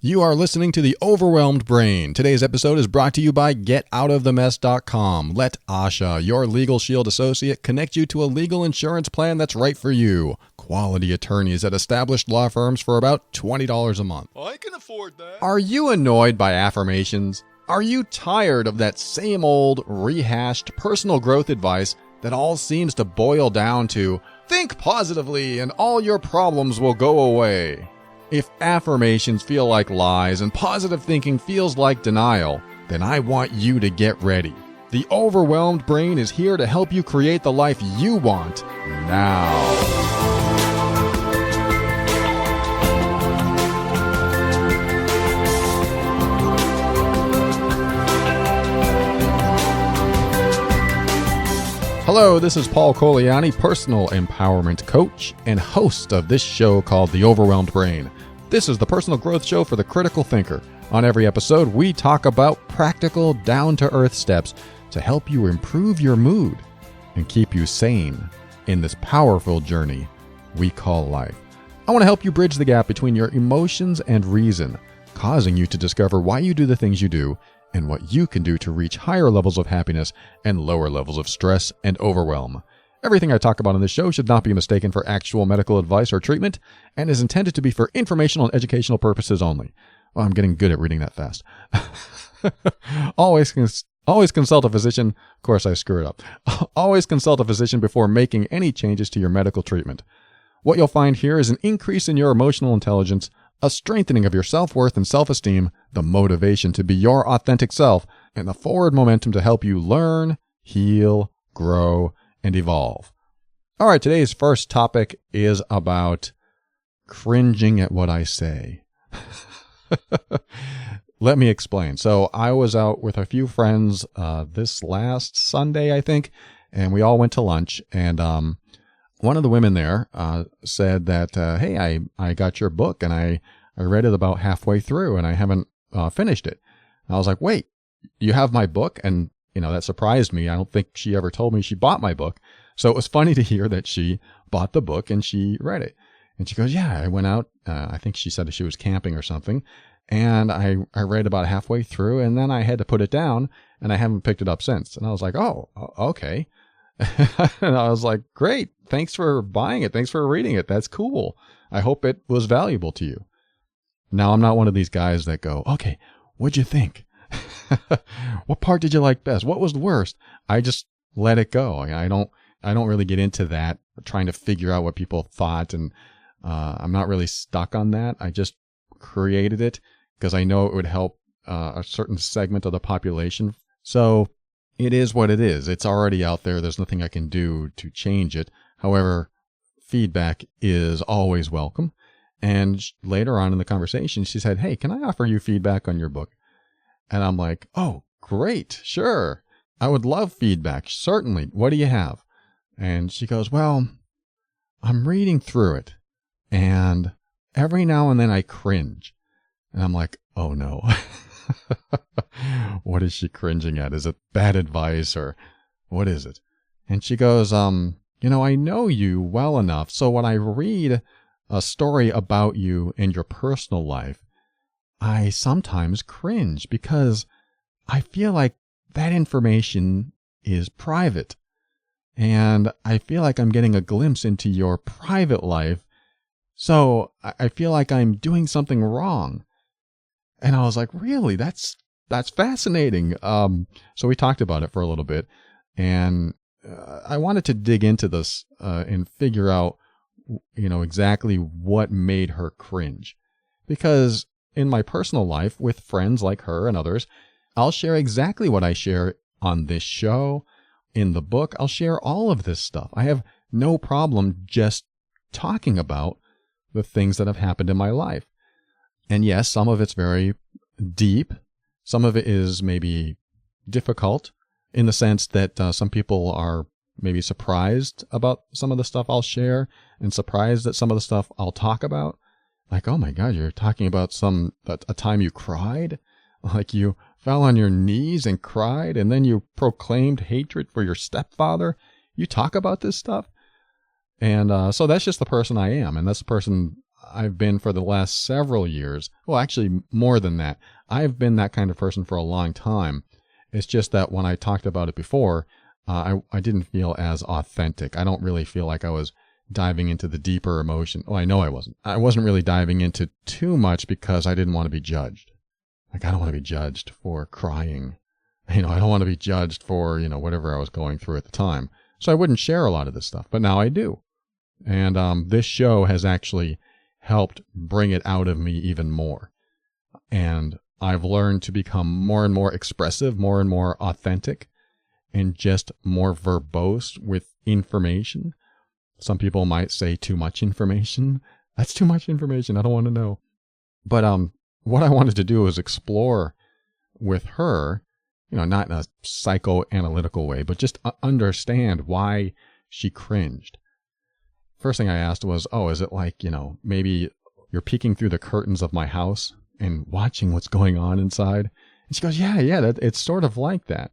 You are listening to The Overwhelmed Brain. Today's episode is brought to you by GetOutOfTheMess.com. Let Asha, your Legal Shield associate, connect you to a legal insurance plan that's right for you. Quality attorneys at established law firms for about $20 a month. I can afford that. Are you annoyed by affirmations? Are you tired of that same old, rehashed personal growth advice that all seems to boil down to, think positively and all your problems will go away? If affirmations feel like lies and positive thinking feels like denial, then I want you to get ready. The Overwhelmed Brain is here to help you create the life you want now. Hello, this is Paul Coliani, personal empowerment coach and host of this show called The Overwhelmed Brain. This is the personal growth show for the critical thinker. On every episode, we talk about practical, down-to-earth steps to help you improve your mood and keep you sane in this powerful journey we call life. I want to help you bridge the gap between your emotions and reason, causing you to discover why you do the things you do and what you can do to reach higher levels of happiness and lower levels of stress and overwhelm. Everything I talk about on this show should not be mistaken for actual medical advice or treatment and is intended to be for informational and educational purposes only. Well, I'm getting good at reading that fast. Always consult a physician. Of course, I screw it up. Always consult a physician before making any changes to your medical treatment. What you'll find here is an increase in your emotional intelligence, a strengthening of your self-worth and self-esteem, the motivation to be your authentic self, and the forward momentum to help you learn, heal, grow, and evolve. All right, today's first topic is about cringing at what I say. Let me explain. So I was out with a few friends this last Sunday, I think, and we all went to lunch, and one of the women there said that, hey, I got your book, and I read it about halfway through, and I haven't finished it. And I was like, wait, you have my book? And, that surprised me. I don't think she ever told me she bought my book. So it was funny to hear that she bought the book and she read it. And she goes, yeah, I went out, I think she said she was camping or something, and I read about halfway through, and then I had to put it down, and I haven't picked it up since. And I was like, oh, okay. And I was like, great. Thanks for buying it. Thanks for reading it. That's cool. I hope it was valuable to you. Now, I'm not one of these guys that go, okay, what'd you think? What part did you like best? What was the worst? I just let it go. I don't really get into that, trying to figure out what people thought. And I'm not really stuck on that. I just created it because I know it would help a certain segment of the population. So it is what it is. It's already out there. There's nothing I can do to change it. However, feedback is always welcome. And later on in the conversation, she said, hey, can I offer you feedback on your book? And I'm like, oh, great. Sure. I would love feedback. Certainly. What do you have? And she goes, well, I'm reading through it, and every now and then I cringe. And I'm like, oh no. What is she cringing at? Is it bad advice or what is it? And she goes, I know you well enough, so when I read a story about you in your personal life, I sometimes cringe because I feel like that information is private. And I feel like I'm getting a glimpse into your private life. So I feel like I'm doing something wrong. And I was like, really? That's fascinating. So we talked about it for a little bit, and I wanted to dig into this and figure out, exactly what made her cringe. Because in my personal life with friends like her and others, I'll share exactly what I share on this show, in the book. I'll share all of this stuff. I have no problem just talking about the things that have happened in my life. And yes, some of it's very deep. Some of it is maybe difficult in the sense that some people are maybe surprised about some of the stuff I'll share and surprised at some of the stuff I'll talk about. Like, oh my God, you're talking about a time you cried? Like you fell on your knees and cried, and then you proclaimed hatred for your stepfather? You talk about this stuff? And so that's just the person I am, and that's the person I've been for the last several years. Well, actually, more than that. I've been that kind of person for a long time. It's just that when I talked about it before, I didn't feel as authentic. I don't really feel like I was diving into the deeper emotion. Oh, I know I wasn't. I wasn't really diving into too much because I didn't want to be judged. Like, I don't want to be judged for crying. I don't want to be judged for, whatever I was going through at the time. So I wouldn't share a lot of this stuff, but now I do. And this show has actually helped bring it out of me even more. And I've learned to become more and more expressive, more and more authentic, and just more verbose with information. Some people might say too much information. That's too much information. I don't want to know. But what I wanted to do was explore with her, not in a psychoanalytical way, but just understand why she cringed. First thing I asked was, is it like, maybe you're peeking through the curtains of my house and watching what's going on inside? And she goes, yeah, it's sort of like that.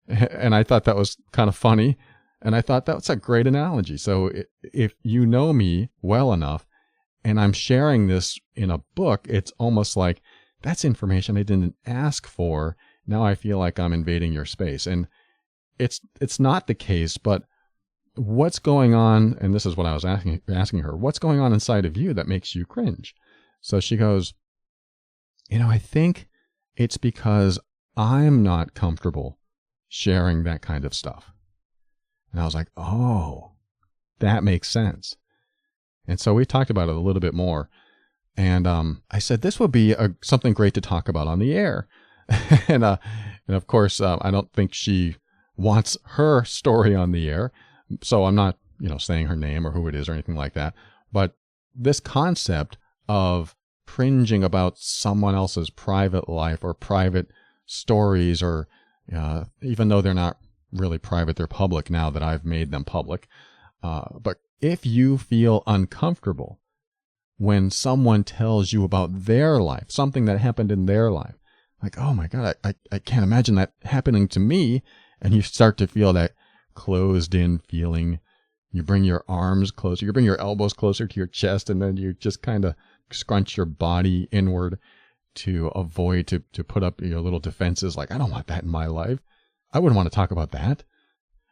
And I thought that was kind of funny. And I thought that's a great analogy. So if you know me well enough and I'm sharing this in a book, it's almost like that's information I didn't ask for. Now I feel like I'm invading your space. And it's not the case, but what's going on, and this is what I was asking her, what's going on inside of you that makes you cringe? So she goes, I think it's because I'm not comfortable sharing that kind of stuff. And I was like, oh, that makes sense. And so we talked about it a little bit more. And I said, this would be something great to talk about on the air. and of course, I don't think she wants her story on the air. So I'm not, saying her name or who it is or anything like that. But this concept of cringing about someone else's private life or private stories, or even though they're not really private, they're public now that I've made them public. But if you feel uncomfortable when someone tells you about their life, something that happened in their life, like, oh my God, I can't imagine that happening to me. And you start to feel that closed in feeling. You bring your arms closer, you bring your elbows closer to your chest, and then you just kind of scrunch your body inward to avoid, to put up your little defenses. Like, I don't want that in my life. I wouldn't want to talk about that.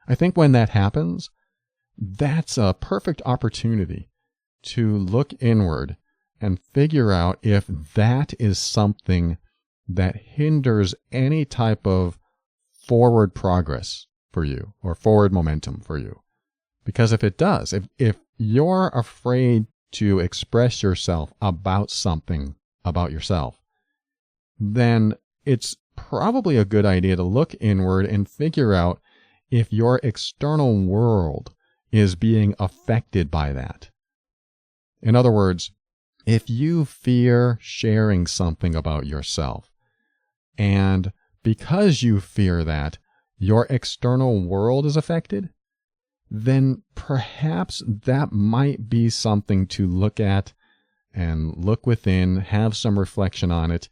I think when that happens, that's a perfect opportunity to look inward and figure out if that is something that hinders any type of forward progress for you or forward momentum for you. Because if it does, if you're afraid to express yourself about something about yourself, then it's probably a good idea to look inward and figure out if your external world is being affected by that. In other words, if you fear sharing something about yourself, and because you fear that your external world is affected, then perhaps that might be something to look at and look within, have some reflection on it,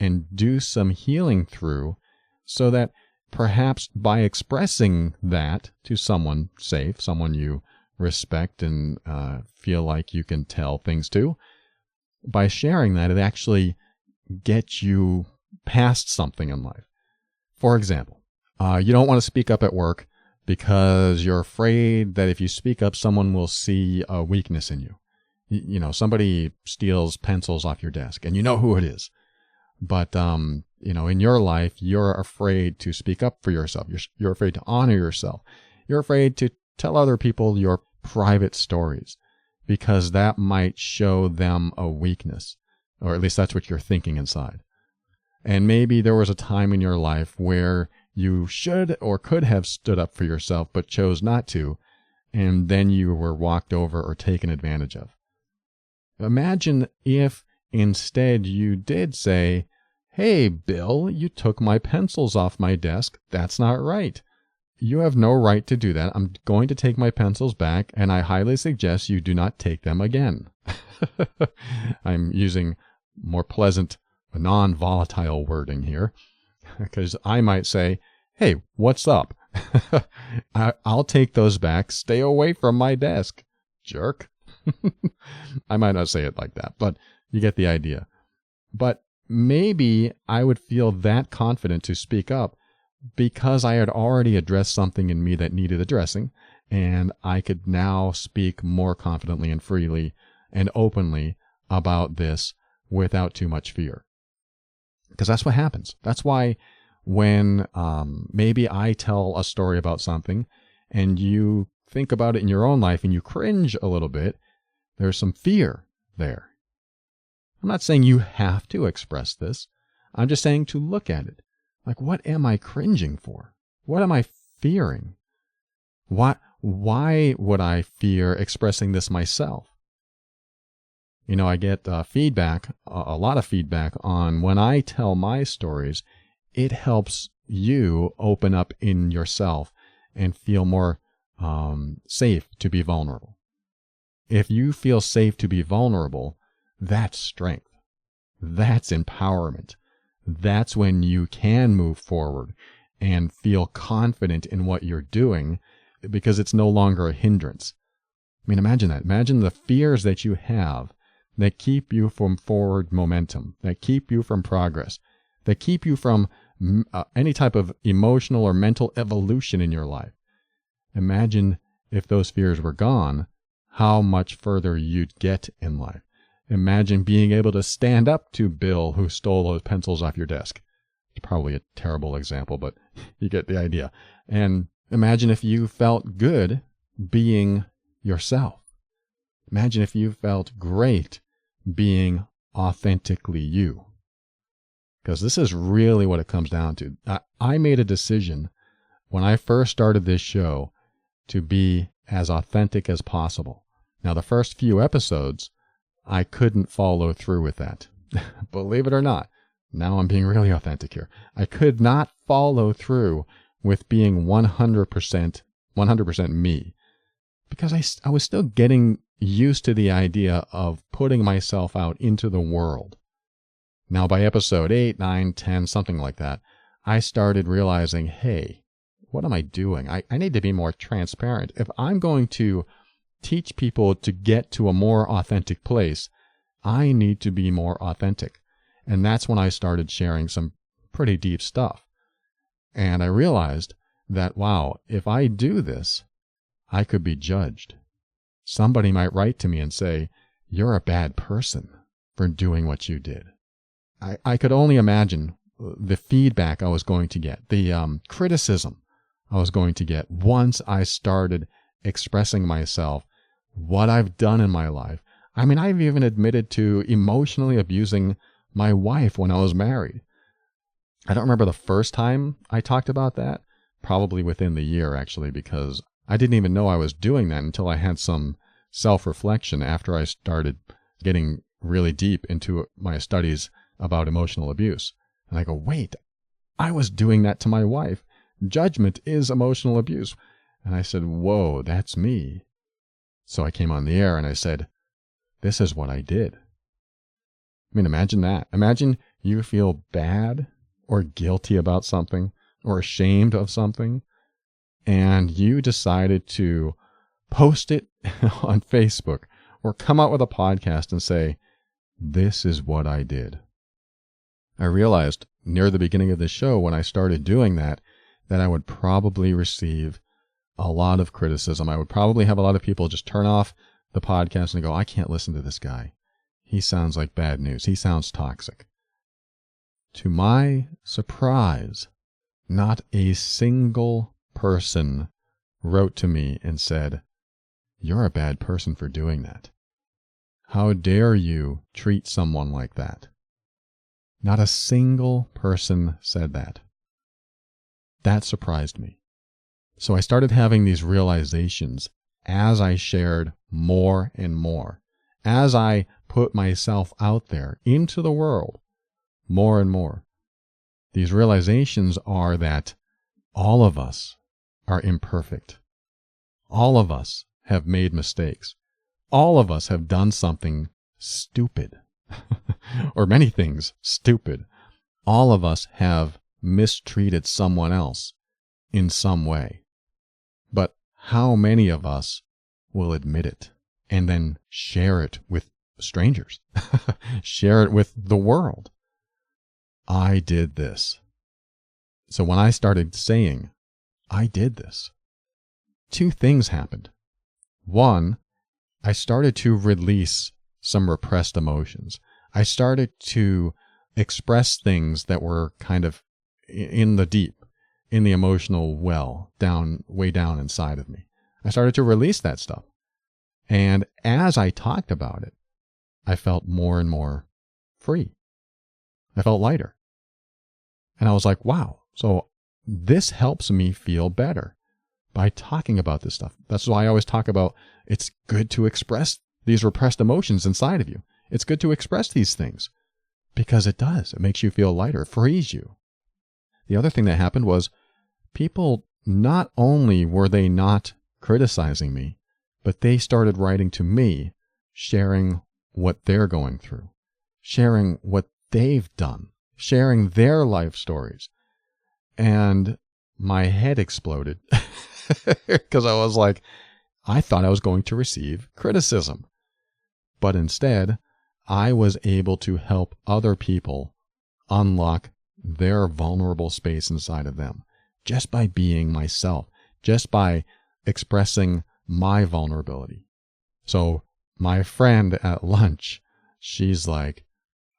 and do some healing through, so that perhaps by expressing that to someone safe, someone you respect and feel like you can tell things to, by sharing that, it actually gets you past something in life. For example, you don't want to speak up at work because you're afraid that if you speak up, someone will see a weakness in you. Somebody steals pencils off your desk and you know who it is. But, in your life, you're afraid to speak up for yourself. You're afraid to honor yourself. You're afraid to tell other people your private stories because that might show them a weakness, or at least that's what you're thinking inside. And maybe there was a time in your life where you should or could have stood up for yourself but chose not to, and then you were walked over or taken advantage of. Imagine if instead you did say, "Hey, Bill, you took my pencils off my desk. That's not right. You have no right to do that. I'm going to take my pencils back, and I highly suggest you do not take them again." I'm using more pleasant, non-volatile wording here, because I might say, "Hey, what's up? I'll take those back. Stay away from my desk, jerk." I might not say it like that, but you get the idea. But maybe I would feel that confident to speak up because I had already addressed something in me that needed addressing, and I could now speak more confidently and freely and openly about this without too much fear. Because that's what happens. That's why when maybe I tell a story about something and you think about it in your own life and you cringe a little bit, there's some fear there. I'm not saying you have to express this. I'm just saying to look at it. Like, what am I cringing for? What am I fearing? Why would I fear expressing this myself? You know, I get feedback, a lot of feedback on when I tell my stories. It helps you open up in yourself and feel more safe to be vulnerable. If you feel safe to be vulnerable, that's strength. That's empowerment. That's when you can move forward and feel confident in what you're doing because it's no longer a hindrance. I mean, imagine that. Imagine the fears that you have that keep you from forward momentum, that keep you from progress, that keep you from any type of emotional or mental evolution in your life. Imagine if those fears were gone, how much further you'd get in life. Imagine being able to stand up to Bill who stole those pencils off your desk. It's probably a terrible example, but you get the idea. And imagine if you felt good being yourself. Imagine if you felt great being authentically you. Because this is really what it comes down to. I made a decision when I first started this show to be as authentic as possible. Now, the first few episodes, I couldn't follow through with that. Believe it or not. Now I'm being really authentic here. I could not follow through with being 100% me because I was still getting used to the idea of putting myself out into the world. Now by episode 8, 9, 10, something like that, I started realizing, hey, what am I doing? I need to be more transparent. If I'm going to teach people to get to a more authentic place, I need to be more authentic. And that's when I started sharing some pretty deep stuff. And I realized that, wow, if I do this, I could be judged. Somebody might write to me and say, you're a bad person for doing what you did. I could only imagine the feedback I was going to get, the criticism I was going to get once I started expressing myself, what I've done in my life. I mean, I've even admitted to emotionally abusing my wife when I was married. I don't remember the first time I talked about that, probably within the year actually, because I didn't even know I was doing that until I had some self-reflection after I started getting really deep into my studies about emotional abuse. And I go, wait, I was doing that to my wife. Judgment is emotional abuse. And I said, whoa, that's me. So I came on the air and I said, this is what I did. I mean, imagine that. Imagine you feel bad or guilty about something or ashamed of something, and you decided to post it on Facebook or come out with a podcast and say, this is what I did. I realized near the beginning of the show when I started doing that I would probably receive a lot of criticism. I would probably have a lot of people just turn off the podcast and go, I can't listen to this guy. He sounds like bad news. He sounds toxic. To my surprise, not a single person wrote to me and said, you're a bad person for doing that. How dare you treat someone like that? Not a single person said that. That surprised me. So I started having these realizations as I shared more and more, as I put myself out there into the world more and more. These realizations are that all of us are imperfect. All of us have made mistakes. All of us have done something stupid, or many things stupid. All of us have mistreated someone else in some way. But how many of us will admit it? and then share it with strangers, share it with the world. I did this. So when I started saying, I did this, two things happened. One, I started to release some repressed emotions. I started to express things that were kind of in the deep, in the emotional well, way down inside of me. I started to release that stuff. And as I talked about it, I felt more and more free. I felt lighter. And I was like, wow, so this helps me feel better by talking about this stuff. That's why I always talk about it's good to express these repressed emotions inside of you. It's good to express these things because it does. It makes you feel lighter, frees you. The other thing that happened was people, not only were they not criticizing me, but they started writing to me, sharing what they're going through, sharing what they've done, sharing their life stories. And my head exploded because I was like, I thought I was going to receive criticism. But instead, I was able to help other people unlock their vulnerable space inside of them just by being myself, just by expressing my vulnerability. So my friend at lunch, she's like,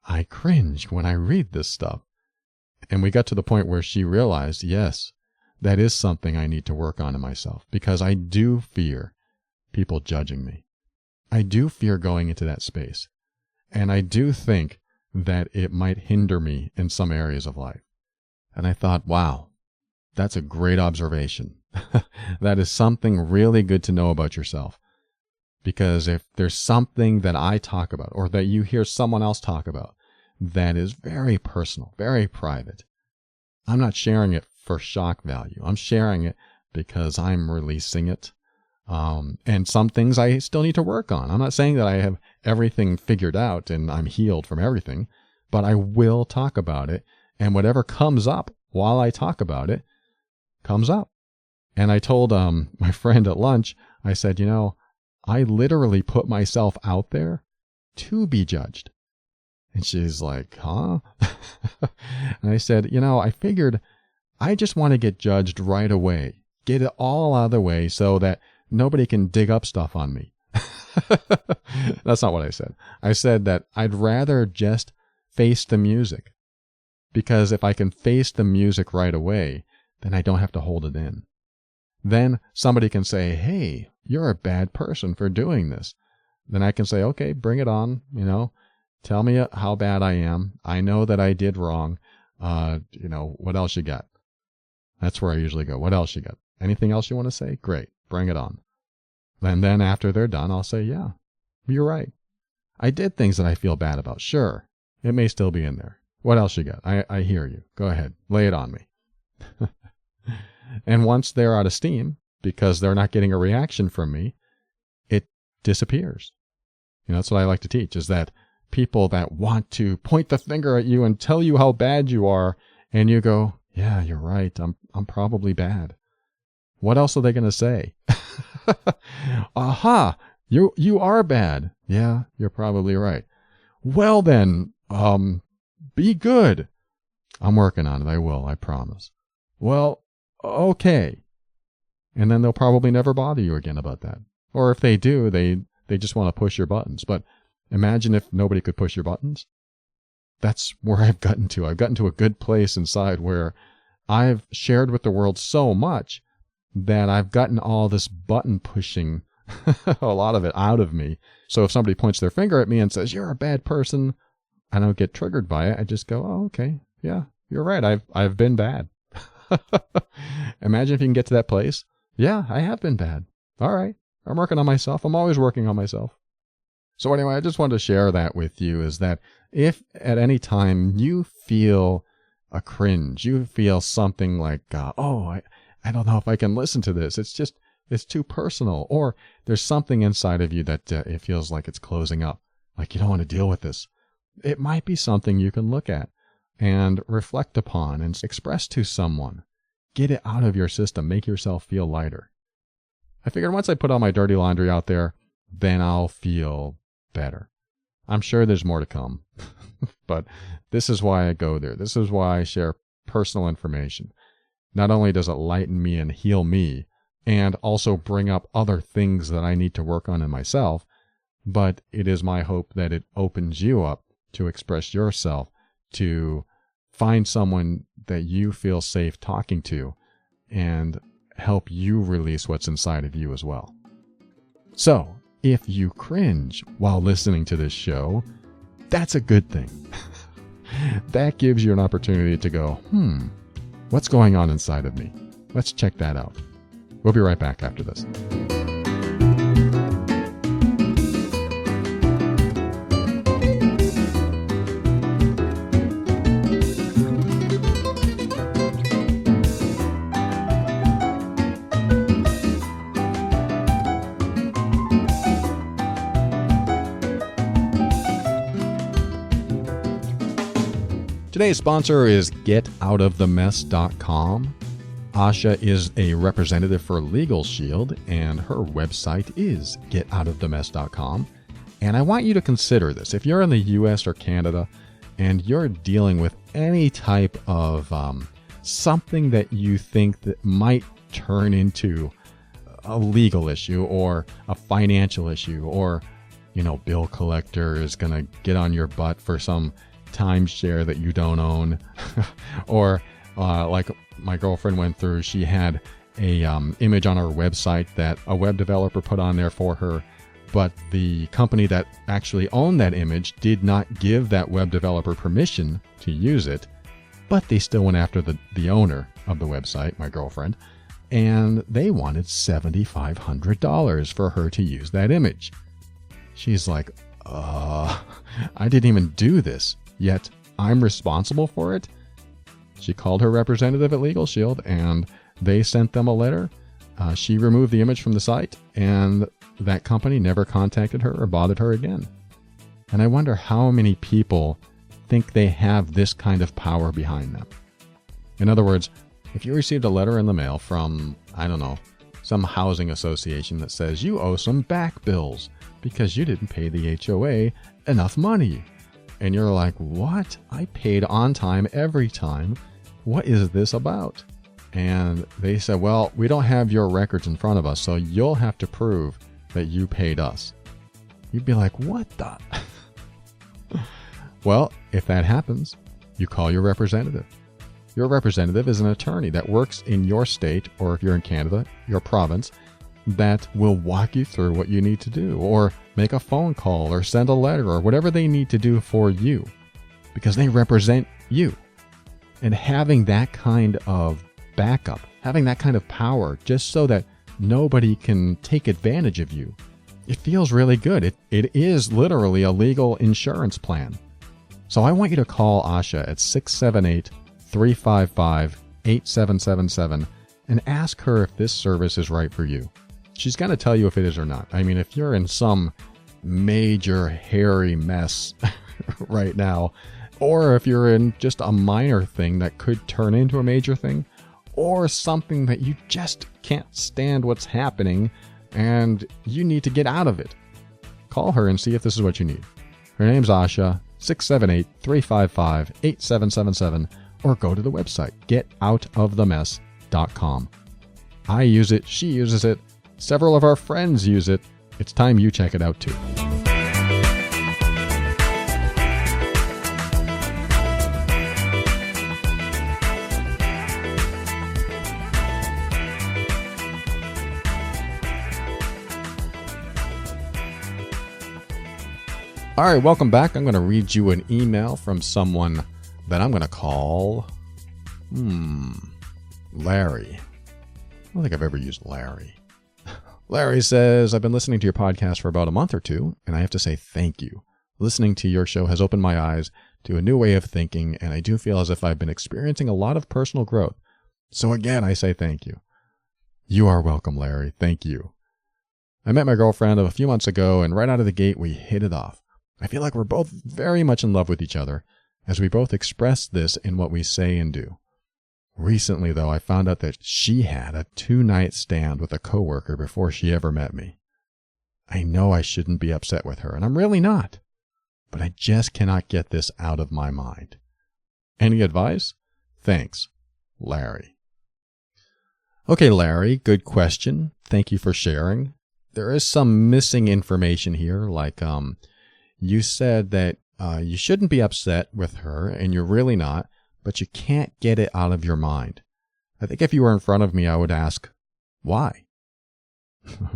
I cringe when I read this stuff. And we got to the point where she realized, yes, that is something I need to work on in myself because I do fear people judging me. I do fear going into that space. And I do think that it might hinder me in some areas of life. And I thought, wow, that's a great observation. That is something really good to know about yourself. Because if there's something that I talk about or that you hear someone else talk about that is very personal, very private, I'm not sharing it for shock value. I'm sharing it because I'm releasing it. And some things I still need to work on. I'm not saying that I have everything figured out and I'm healed from everything, but I will talk about it. And whatever comes up while I talk about it comes up. And I told my friend at lunch, I said, I literally put myself out there to be judged. And she's like, huh? And I said, I figured I just want to get judged right away. Get it all out of the way so that nobody can dig up stuff on me. That's not what I said. I said that I'd rather just face the music. Because if I can face the music right away, then I don't have to hold it in. Then somebody can say, hey, you're a bad person for doing this. Then I can say, okay, bring it on. Tell me how bad I am. I know that I did wrong. What else you got? That's where I usually go. What else you got? Anything else you want to say? Great. Bring it on. And then after they're done, I'll say, yeah, you're right. I did things that I feel bad about. Sure. It may still be in there. What else you got? I hear you. Go ahead. Lay it on me. And once they're out of steam, because they're not getting a reaction from me, it disappears. That's what I like to teach, is that people that want to point the finger at you and tell you how bad you are, and you go, yeah, you're right. I'm probably bad. What else are they going to say? Aha, you are bad. Yeah, you're probably right. Well then, be good. I'm working on it. I will, I promise. Well, okay. And then they'll probably never bother you again about that. Or if they do, they just want to push your buttons. But imagine if nobody could push your buttons. That's where I've gotten to. I've gotten to a good place inside where I've shared with the world so much that I've gotten all this button pushing, a lot of it out of me. So if somebody points their finger at me and says, you're a bad person, I don't get triggered by it. I just go, oh, okay. Yeah, you're right. I've been bad. Imagine if you can get to that place. Yeah, I have been bad. All right. I'm working on myself. I'm always working on myself. So anyway, I just wanted to share that with you, is that if at any time you feel a cringe, you feel something like, I don't know if I can listen to this. It's too personal. Or there's something inside of you that it feels like it's closing up. Like you don't want to deal with this. It might be something you can look at and reflect upon and express to someone. Get it out of your system. Make yourself feel lighter. I figured once I put all my dirty laundry out there, then I'll feel better. I'm sure there's more to come, but this is why I go there. This is why I share personal information. Not only does it lighten me and heal me, and also bring up other things that I need to work on in myself, but it is my hope that it opens you up to express yourself, to find someone that you feel safe talking to, and help you release what's inside of you as well. So, if you cringe while listening to this show, that's a good thing. That gives you an opportunity to go, what's going on inside of me? Let's check that out. We'll be right back after this. Today's sponsor is getoutofthemess.com. Asha is a representative for Legal Shield, and her website is getoutofthemess.com. And I want you to consider this. If you're in the US or Canada and you're dealing with any type of something that you think that might turn into a legal issue or a financial issue, or, bill collector is going to get on your butt for some timeshare that you don't own, or like my girlfriend went through, she had a image on her website that a web developer put on there for her, but the company that actually owned that image did not give that web developer permission to use it, but they still went after the owner of the website, my girlfriend, and they wanted $7,500 for her to use that image. She's like, I didn't even do this, yet I'm responsible for it? She called her representative at Legal Shield, and they sent them a letter. She removed the image from the site, and that company never contacted her or bothered her again. And I wonder how many people think they have this kind of power behind them. In other words, if you received a letter in the mail from, some housing association that says you owe some back bills because you didn't pay the HOA enough money, and you're like, what? I paid on time every time. What is this about? And they said, well, we don't have your records in front of us, so you'll have to prove that you paid us. You'd be like, what the? Well, if that happens, you call your representative. Your representative is an attorney that works in your state, or if you're in Canada, your province, that will walk you through what you need to do, or make a phone call, or send a letter, or whatever they need to do for you, because they represent you. And having that kind of backup, having that kind of power, just so that nobody can take advantage of you, it feels really good. It is literally a legal insurance plan. So I want you to call Asha at 678-355-8777 and ask her if this service is right for you. She's going to tell you if it is or not. I mean, if you're in some major hairy mess right now, or if you're in just a minor thing that could turn into a major thing, or something that you just can't stand what's happening and you need to get out of it, call her and see if this is what you need. Her name's Asha, 678-355-8777, or go to the website, getoutofthemess.com. I use it, she uses it, several of our friends use it. It's time you check it out too. All right, welcome back. I'm going to read you an email from someone that I'm going to call, Larry. I don't think I've ever used Larry. Larry says, I've been listening to your podcast for about a month or two, and I have to say thank you. Listening to your show has opened my eyes to a new way of thinking, and I do feel as if I've been experiencing a lot of personal growth. So again, I say thank you. You are welcome, Larry. Thank you. I met my girlfriend a few months ago, and right out of the gate, we hit it off. I feel like we're both very much in love with each other, as we both express this in what we say and do. Recently, though, I found out that she had a 2-night stand with a coworker before she ever met me. I know I shouldn't be upset with her, and I'm really not. But I just cannot get this out of my mind. Any advice? Thanks, Larry. Okay, Larry, good question. Thank you for sharing. There is some missing information here, like you said that you shouldn't be upset with her, and you're really not, but you can't get it out of your mind. I think if you were in front of me, I would ask, why?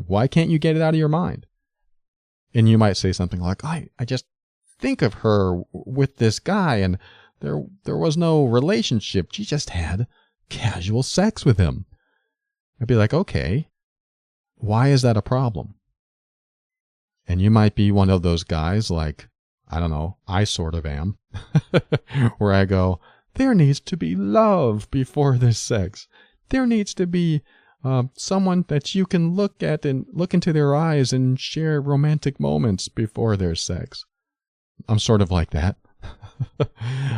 Why can't you get it out of your mind? And you might say something like, I just think of her with this guy, and there was no relationship. She just had casual sex with him. I'd be like, okay, why is that a problem? And you might be one of those guys like, I don't know, I sort of am, where I go, there needs to be love before there's sex. There needs to be someone that you can look at and look into their eyes and share romantic moments before there's sex. I'm sort of like that.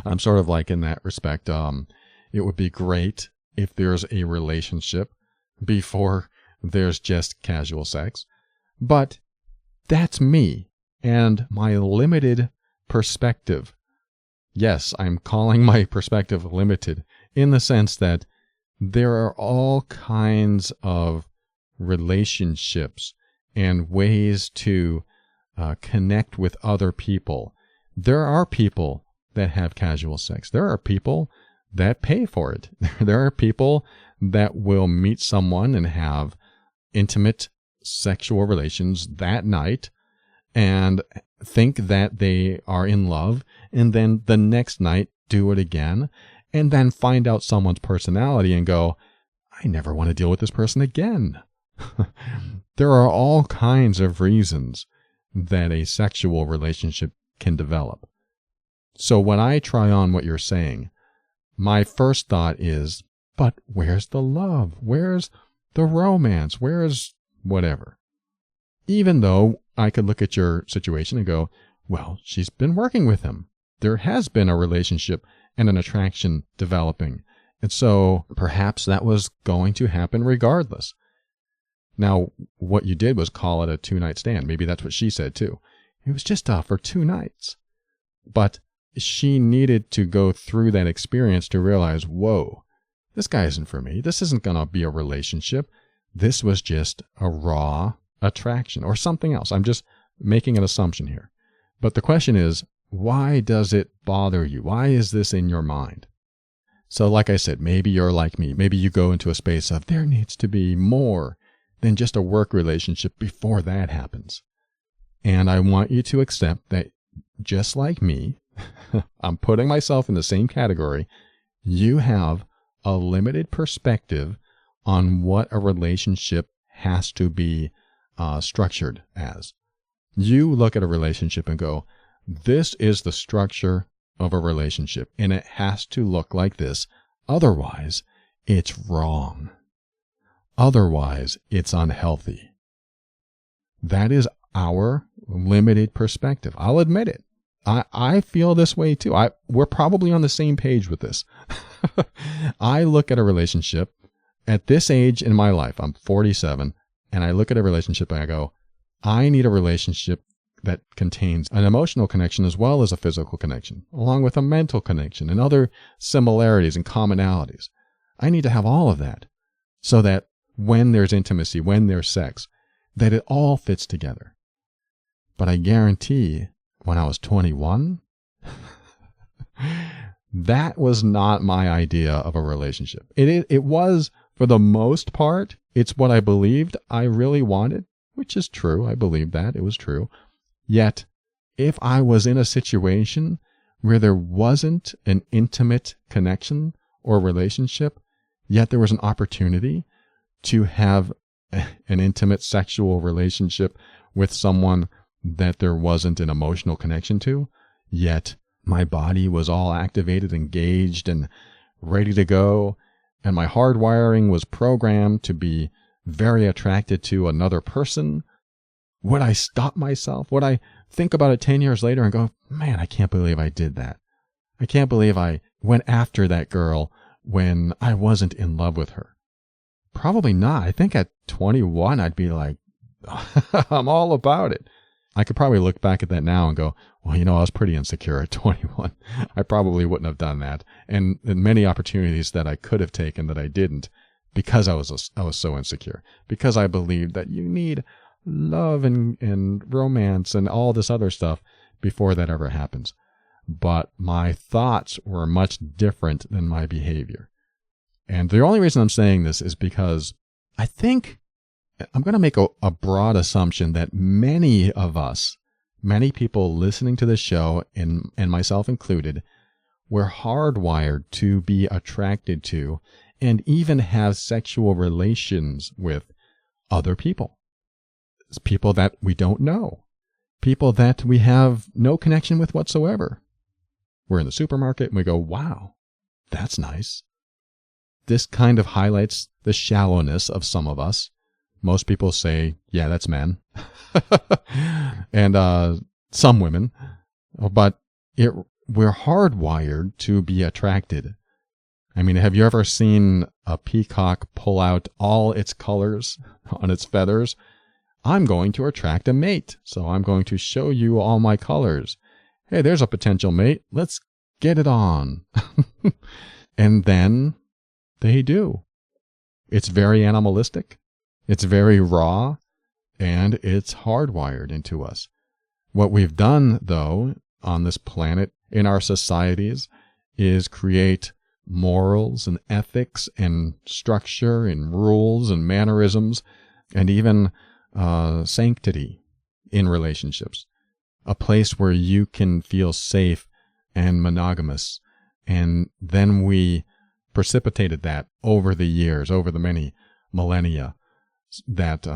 I'm sort of like in that respect. It would be great if there's a relationship before there's just casual sex. But that's me and my limited perspective. Yes, I'm calling my perspective limited in the sense that there are all kinds of relationships and ways to connect with other people. There are people that have casual sex. There are people that pay for it. There are people that will meet someone and have intimate sexual relations that night and think that they are in love, and then the next night do it again, and then find out someone's personality and go, I never want to deal with this person again. There are all kinds of reasons that a sexual relationship can develop. So when I try on what you're saying, my first thought is, but where's the love? Where's the romance? Where's whatever? Even though I could look at your situation and go, well, she's been working with him. There has been a relationship and an attraction developing. And so perhaps that was going to happen regardless. Now, what you did was call it a 2-night stand. Maybe that's what she said too. It was just for 2 nights. But she needed to go through that experience to realize, whoa, this guy isn't for me. This isn't going to be a relationship. This was just a raw attraction or something else. I'm just making an assumption here. But the question is, why does it bother you? Why is this in your mind? So like I said, maybe you're like me. Maybe you go into a space of there needs to be more than just a work relationship before that happens. And I want you to accept that just like me, I'm putting myself in the same category. You have a limited perspective on what a relationship has to be structured as. You look at a relationship and go, this is the structure of a relationship, and it has to look like this. Otherwise, it's wrong. Otherwise, it's unhealthy. That is our limited perspective. I'll admit it. I feel this way too. We're probably on the same page with this. I look at a relationship at this age in my life. I'm 47, and I look at a relationship and I go, I need a relationship that contains an emotional connection as well as a physical connection, along with a mental connection and other similarities and commonalities. I need to have all of that so that when there's intimacy, when there's sex, that it all fits together. But I guarantee when I was 21, that was not my idea of a relationship. It was, for the most part, it's what I believed I really wanted, which is true. I believed that. It was true. Yet, if I was in a situation where there wasn't an intimate connection or relationship, yet there was an opportunity to have an intimate sexual relationship with someone that there wasn't an emotional connection to, yet my body was all activated, engaged, and ready to go, and my hardwiring was programmed to be very attracted to another person, would I stop myself? Would I think about it 10 years later and go, man, I can't believe I did that. I can't believe I went after that girl when I wasn't in love with her. Probably not. I think at 21, I'd be like, I'm all about it. I could probably look back at that now and go, well, I was pretty insecure at 21. I probably wouldn't have done that. And many opportunities that I could have taken that I didn't because I was so insecure, because I believed that you need love and romance and all this other stuff before that ever happens. But my thoughts were much different than my behavior. And the only reason I'm saying this is because I think I'm going to make a broad assumption that many of us, many people listening to this show, and myself included, we're hardwired to be attracted to and even have sexual relations with other people. It's people that we don't know, people that we have no connection with whatsoever. We're in the supermarket and we go, wow, that's nice. This kind of highlights the shallowness of some of us. Most people say, yeah, that's men. And some women. But we're hardwired to be attracted. I mean, have you ever seen a peacock pull out all its colors on its feathers? I'm going to attract a mate, so I'm going to show you all my colors. Hey, there's a potential mate. Let's get it on. And then they do. It's very animalistic. It's very raw, and it's hardwired into us. What we've done, though, on this planet, in our societies, is create morals and ethics and structure and rules and mannerisms and even sanctity in relationships. A place where you can feel safe and monogamous. And then we precipitated that over the years, over the many millennia, that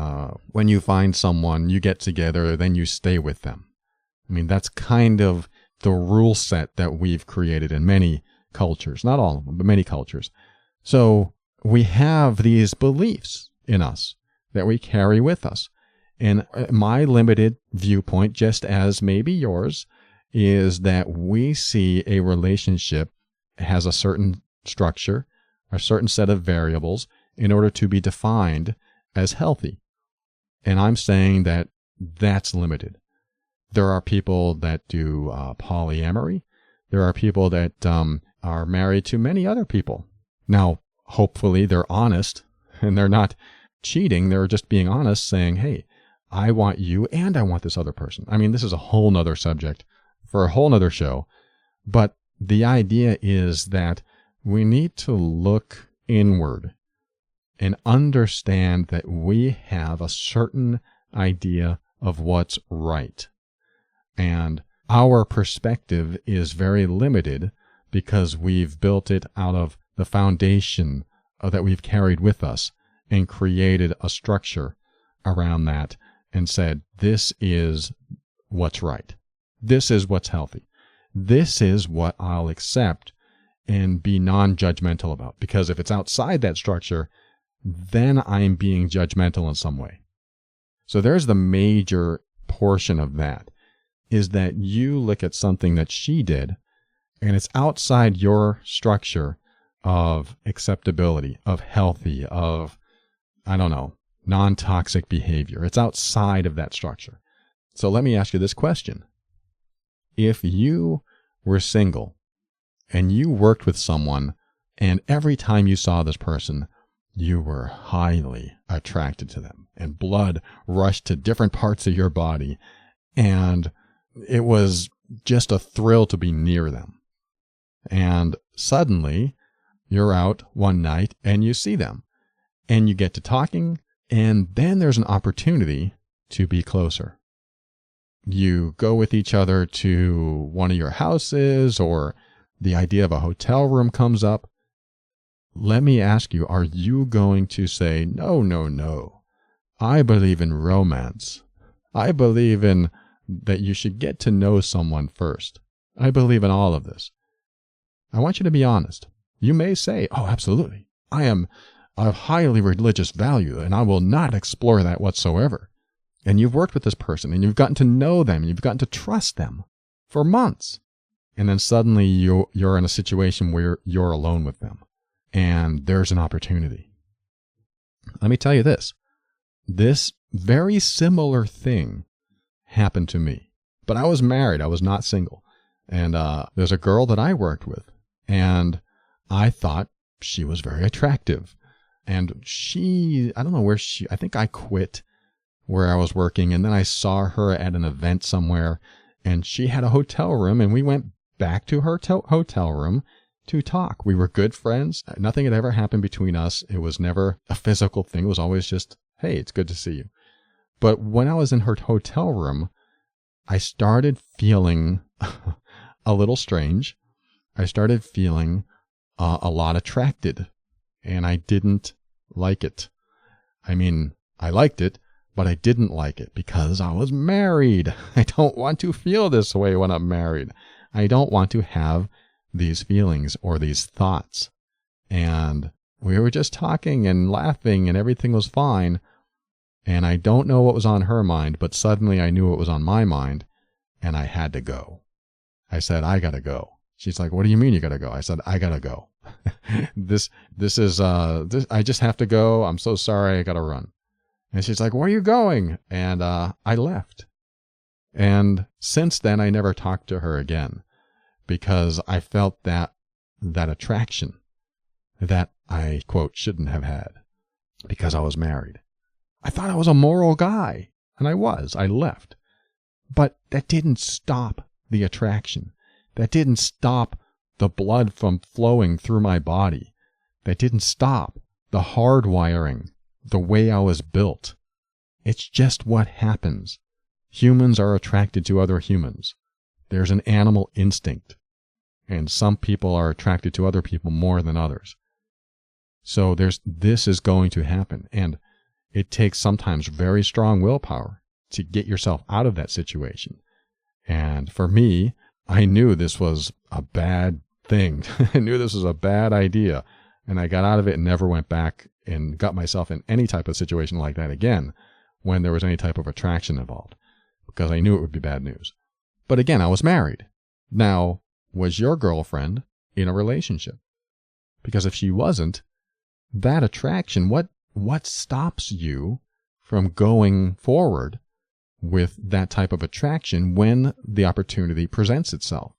when you find someone, you get together, then you stay with them. I mean, that's kind of the rule set that we've created in many cultures. Not all of them, but many cultures. So we have these beliefs in us that we carry with us. And my limited viewpoint, just as maybe yours, is that we see a relationship has a certain structure, a certain set of variables in order to be defined as healthy. And I'm saying that that's limited. There are people that do polyamory. There are people that are married to many other people. Now, hopefully they're honest and they're not cheating. They're just being honest, saying, hey, I want you and I want this other person. I mean, this is a whole nother subject for a whole nother show. But the idea is that we need to look inward and understand that we have a certain idea of what's right. And our perspective is very limited because we've built it out of the foundation that we've carried with us and created a structure around that and said, this is what's right. This is what's healthy. This is what I'll accept and be non-judgmental about. Because if it's outside that structure, then I'm being judgmental in some way. So there's the major portion of that, is that you look at something that she did, and it's outside your structure of acceptability, of healthy, of, I don't know, non-toxic behavior. It's outside of that structure. So let me ask you this question. If you were single and you worked with someone, and every time you saw this person, you were highly attracted to them, and blood rushed to different parts of your body, and it was just a thrill to be near them. And suddenly, you're out one night and you see them, and you get to talking, and then there's an opportunity to be closer. You go with each other to one of your houses, or the idea of a hotel room comes up. Let me ask you, are you going to say, no, I believe in romance. I believe in that you should get to know someone first. I believe in all of this. I want you to be honest. You may say, oh, absolutely. I am of highly religious value, and I will not explore that whatsoever. And you've worked with this person, and you've gotten to know them, and you've gotten to trust them for months. And then suddenly you're in a situation where you're alone with them, and there's an opportunity. Let me tell you this. This very similar thing happened to me. But I was married. I was not single. And there's a girl that I worked with, and I thought she was very attractive. And I don't know where I think I quit where I was working, and then I saw her at an event somewhere, and she had a hotel room, and we went back to her hotel room to talk. We were good friends. Nothing had ever happened between us. It was never a physical thing. It was always just, hey, it's good to see you. But when I was in her hotel room, I started feeling a little strange. I started feeling a lot attracted, and I didn't like it. I mean, I liked it, but I didn't like it because I was married. I don't want to feel this way when I'm married. I don't want to have these feelings or these thoughts. And we were just talking and laughing and everything was fine. And I don't know what was on her mind, but suddenly I knew what was on my mind, and I had to go. I said, I gotta go. She's like, what do you mean you gotta go? I said, I gotta go. This is, I just have to go. I'm so sorry. I gotta run. And she's like, where are you going? And I left. And since then, I never talked to her again because I felt that attraction that I, quote, shouldn't have had because I was married. I thought I was a moral guy, and I was. I left. But that didn't stop the attraction. That didn't stop the blood from flowing through my body. That didn't stop the hardwiring, the way I was built. It's just what happens. Humans are attracted to other humans. There's an animal instinct. And some people are attracted to other people more than others. So this is going to happen. And it takes sometimes very strong willpower to get yourself out of that situation. And for me, I knew this was a bad thing. I knew this was a bad idea. And I got out of it and never went back and got myself in any type of situation like that again when there was any type of attraction involved, because I knew it would be bad news. But again, I was married. Now, was your girlfriend in a relationship? Because if she wasn't, that attraction, what stops you from going forward with that type of attraction when the opportunity presents itself?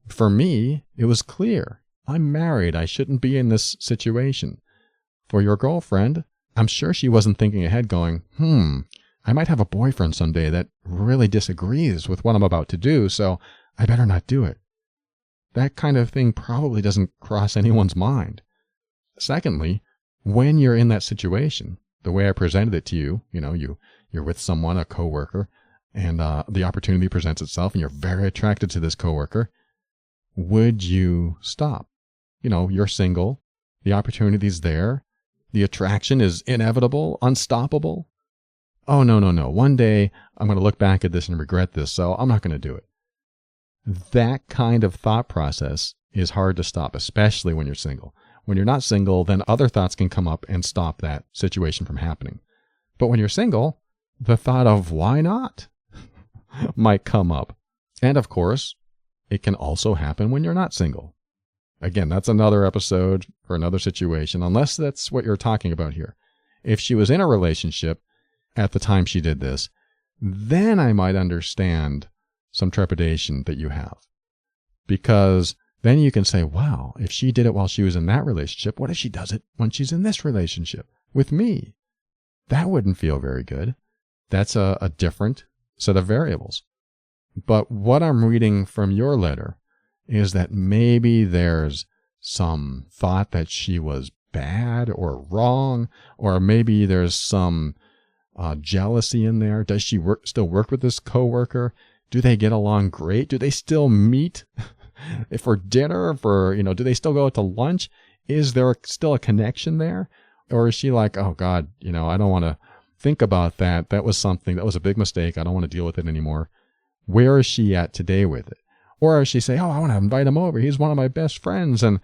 For me, it was clear. I'm married. I shouldn't be in this situation. For your girlfriend, I'm sure she wasn't thinking ahead going, I might have a boyfriend someday that really disagrees with what I'm about to do, so I better not do it. That kind of thing probably doesn't cross anyone's mind. Secondly, when you're in that situation, the way I presented it to you, you're with someone, a coworker, and the opportunity presents itself and you're very attracted to this coworker, would you stop? You're single, the opportunity's there, the attraction is inevitable, unstoppable. Oh, no. One day I'm going to look back at this and regret this, so I'm not going to do it. That kind of thought process is hard to stop, especially when you're single. When you're not single, then other thoughts can come up and stop that situation from happening. But when you're single, the thought of why not might come up. And of course, it can also happen when you're not single. Again, that's another episode for another situation, unless that's what you're talking about here. If she was in a relationship at the time she did this, then I might understand some trepidation that you have. Because then you can say, wow, if she did it while she was in that relationship, what if she does it when she's in this relationship with me? That wouldn't feel very good. That's a different set of variables. But what I'm reading from your letter is that maybe there's some thought that she was bad or wrong, or maybe there's some jealousy in there. Does she still work with this coworker? Do they get along great? Do they still meet for dinner? Do they still go out to lunch? Is there still a connection there? Or is she like, oh God, I don't want to think about that. That was a big mistake. I don't want to deal with it anymore. Where is she at today with it? Or does she say, oh, I want to invite him over. He's one of my best friends. And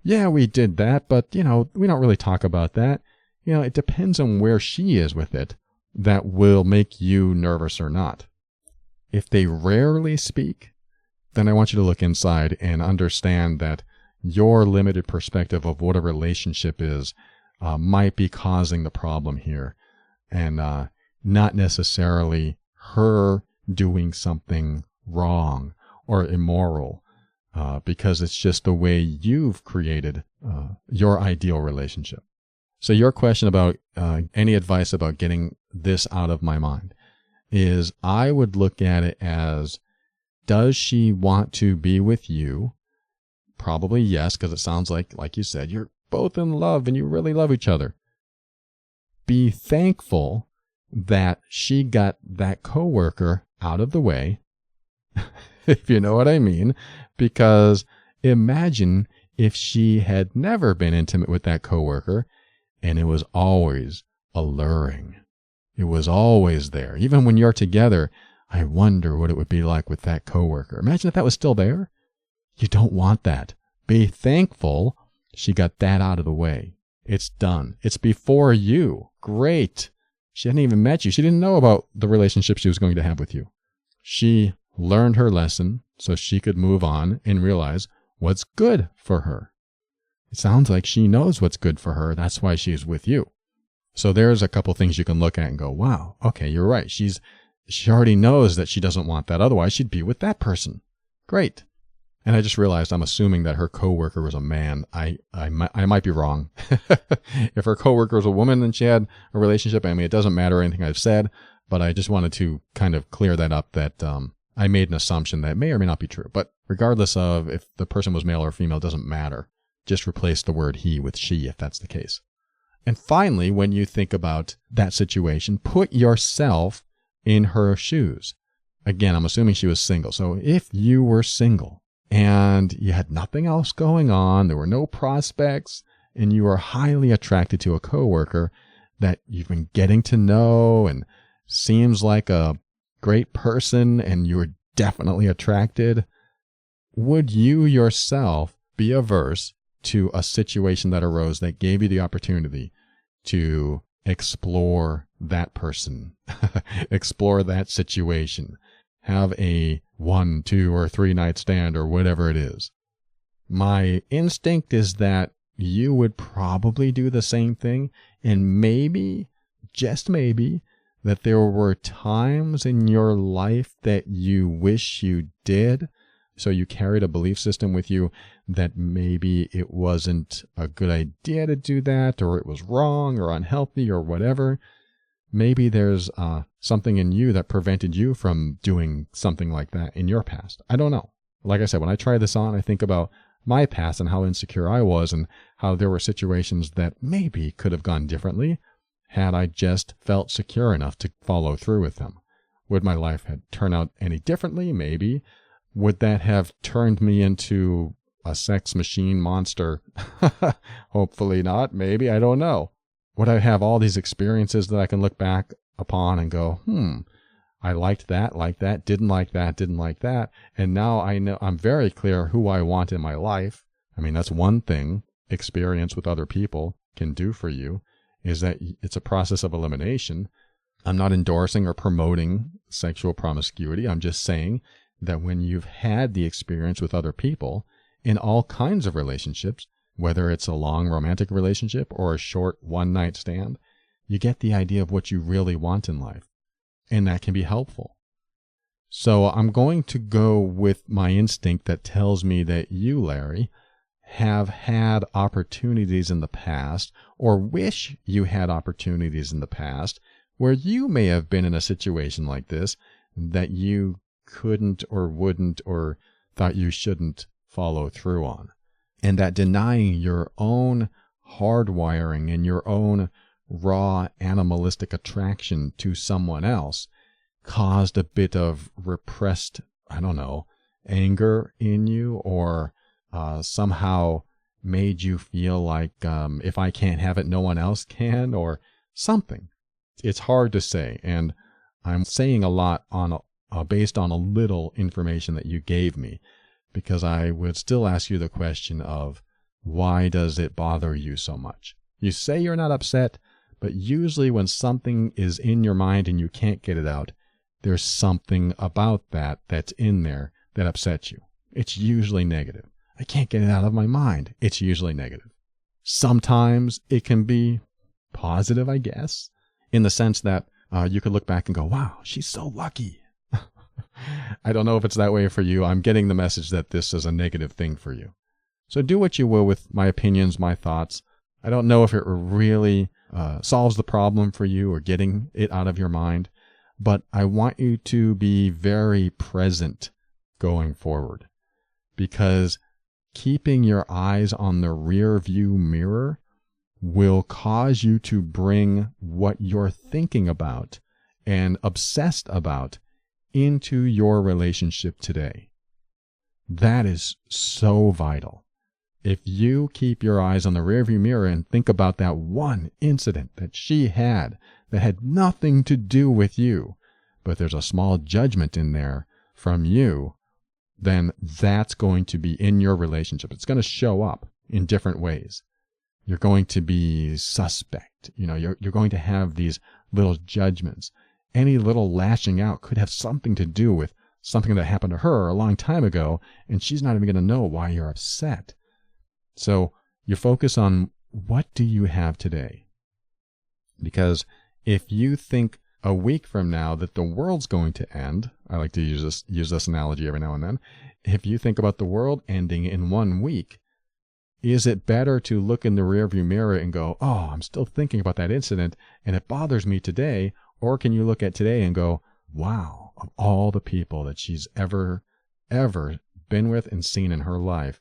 yeah, we did that, but we don't really talk about that. It depends on where she is with it that will make you nervous or not. If they rarely speak, then I want you to look inside and understand that your limited perspective of what a relationship is might be causing the problem here. and not necessarily her doing something wrong or immoral, because it's just the way you've created your ideal relationship. So your question about any advice about getting this out of my mind is, I would look at it as, does she want to be with you? Probably yes, because it sounds like you said, you're both in love and you really love each other. Be thankful that she got that coworker out of the way, if you know what I mean, because imagine if she had never been intimate with that coworker and it was always alluring. It was always there. Even when you're together, I wonder what it would be like with that coworker. Imagine if that was still there. You don't want that. Be thankful she got that out of the way. It's done. It's before you. Great. She hadn't even met you. She didn't know about the relationship she was going to have with you. She learned her lesson so she could move on and realize what's good for her. It sounds like she knows what's good for her. That's why she's with you. So there's a couple things you can look at and go, wow, okay, you're right. She already knows that she doesn't want that. Otherwise, she'd be with that person. Great. And I just realized I'm assuming that her coworker was a man. I might be wrong. If her coworker was a woman and she had a relationship, I mean, it doesn't matter anything I've said, but I just wanted to kind of clear that up, that I made an assumption that may or may not be true. But regardless of if the person was male or female, it doesn't matter. Just replace the word he with she if that's the case. And finally, when you think about that situation, put yourself in her shoes. Again, I'm assuming she was single. So if you were single and you had nothing else going on, there were no prospects, and you were highly attracted to a coworker that you've been getting to know and seems like a great person and you were definitely attracted, would you yourself be averse to a situation that arose that gave you the opportunity to explore that person, explore that situation, have a 1, 2, or 3 night stand or whatever it is? My instinct is that you would probably do the same thing, and maybe, just maybe, that there were times in your life that you wish you did. So you carried a belief system with you that maybe it wasn't a good idea to do that, or it was wrong or unhealthy or whatever. Maybe there's something in you that prevented you from doing something like that in your past. I don't know. Like I said, when I try this on, I think about my past and how insecure I was and how there were situations that maybe could have gone differently had I just felt secure enough to follow through with them. Would my life have turned out any differently? Maybe. Would that have turned me into a sex machine monster? Hopefully not. Maybe. I don't know. Would I have all these experiences that I can look back upon and go, I liked that, didn't like that. And now I know I'm very clear who I want in my life. I mean, that's one thing experience with other people can do for you, is that it's a process of elimination. I'm not endorsing or promoting sexual promiscuity. I'm just saying that when you've had the experience with other people in all kinds of relationships, whether it's a long romantic relationship or a short one-night stand, you get the idea of what you really want in life, and that can be helpful. So I'm going to go with my instinct that tells me that you, Larry, have had opportunities in the past, or wish you had opportunities in the past, where you may have been in a situation like this that you couldn't or wouldn't or thought you shouldn't follow through on. And that denying your own hardwiring and your own raw animalistic attraction to someone else caused a bit of repressed, anger in you, or somehow made you feel like if I can't have it, no one else can, or something. It's hard to say, and I'm saying a lot on based on a little information that you gave me, because I would still ask you the question of, why does it bother you so much? You say you're not upset, but usually when something is in your mind and you can't get it out, there's something about that that's in there that upsets you. It's usually negative. I can't get it out of my mind. It's usually negative. Sometimes it can be positive, I guess. in the sense that you could look back and go, wow, she's so lucky. I don't know if it's that way for you. I'm getting the message that this is a negative thing for you. So do what you will with my opinions, my thoughts. I don't know if it really solves the problem for you or getting it out of your mind, but I want you to be very present going forward, because keeping your eyes on the rear view mirror will cause you to bring what you're thinking about and obsessed about into your relationship today. That is so vital. If you keep your eyes on the rearview mirror and think about that one incident that she had that had nothing to do with you, but there's a small judgment in there from you, then that's going to be in your relationship. It's going to show up in different ways. You're going to be suspect. You're going to have these little judgments. Any little lashing out could have something to do with something that happened to her a long time ago, and she's not even going to know why you're upset. So you focus on, what do you have today? Because if you think a week from now that the world's going to end, I like to use this analogy every now and then. If you think about the world ending in 1 week, is it better to look in the rearview mirror and go, oh, I'm still thinking about that incident and it bothers me today? Or can you look at today and go, wow, of all the people that she's ever been with and seen in her life,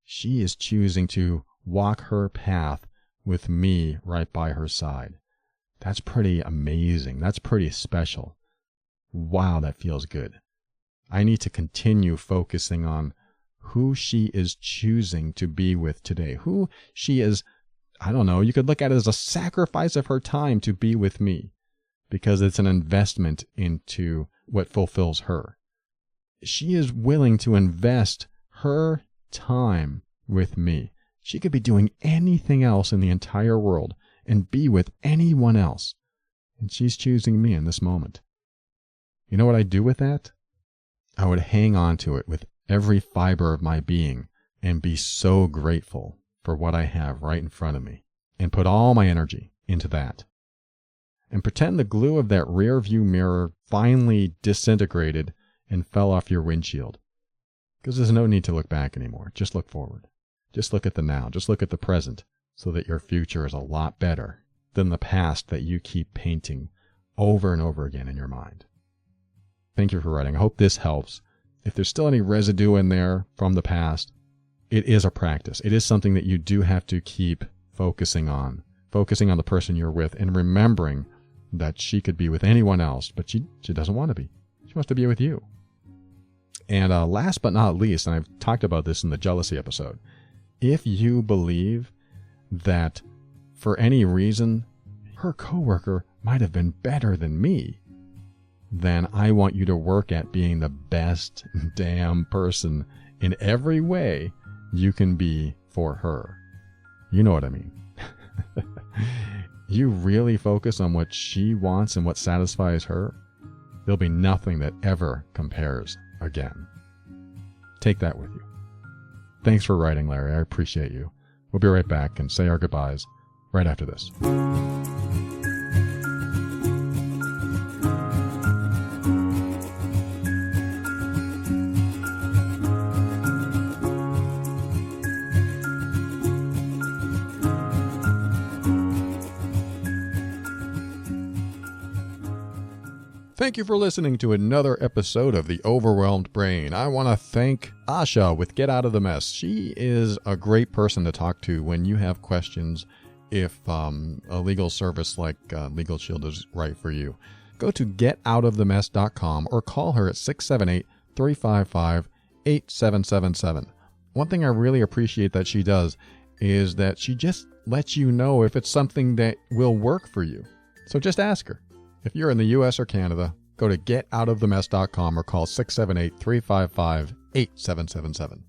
she is choosing to walk her path with me right by her side. That's pretty amazing. That's pretty special. Wow, that feels good. I need to continue focusing on who she is choosing to be with today. Who she is, I don't know, you could look at it as a sacrifice of her time to be with me, because it's an investment into what fulfills her. She is willing to invest her time with me. She could be doing anything else in the entire world and be with anyone else, and she's choosing me in this moment. You know what I'd do with that? I would hang on to it with every fiber of my being and be so grateful for what I have right in front of me, and put all my energy into that. And pretend the glue of that rear view mirror finally disintegrated and fell off your windshield. Because there's no need to look back anymore. Just look forward. Just look at the now. Just look at the present, so that your future is a lot better than the past that you keep painting over and over again in your mind. Thank you for writing. I hope this helps. If there's still any residue in there from the past, it is a practice. It is something that you do have to keep focusing on the person you're with, and remembering that she could be with anyone else, but she doesn't want to be. She wants to be with you. And last but not least, and I've talked about this in the jealousy episode, if you believe that for any reason her coworker might have been better than me, then I want you to work at being the best damn person in every way you can be for her. You know what I mean. You really focus on what she wants and what satisfies her, there'll be nothing that ever compares again. Take that with you. Thanks for writing, Larry. I appreciate you. We'll be right back and say our goodbyes right after this. Thank you for listening to another episode of The Overwhelmed Brain. I want to thank Asha with Get Out of the Mess. She is a great person to talk to when you have questions if a legal service like Legal Shield is right for you. Go to getoutofthemess.com or call her at 678-355-8777. One thing I really appreciate that she does is that she just lets you know if it's something that will work for you. So just ask her. If you're in the U.S. or Canada, go to getoutofthemess.com or call 678-355-8777.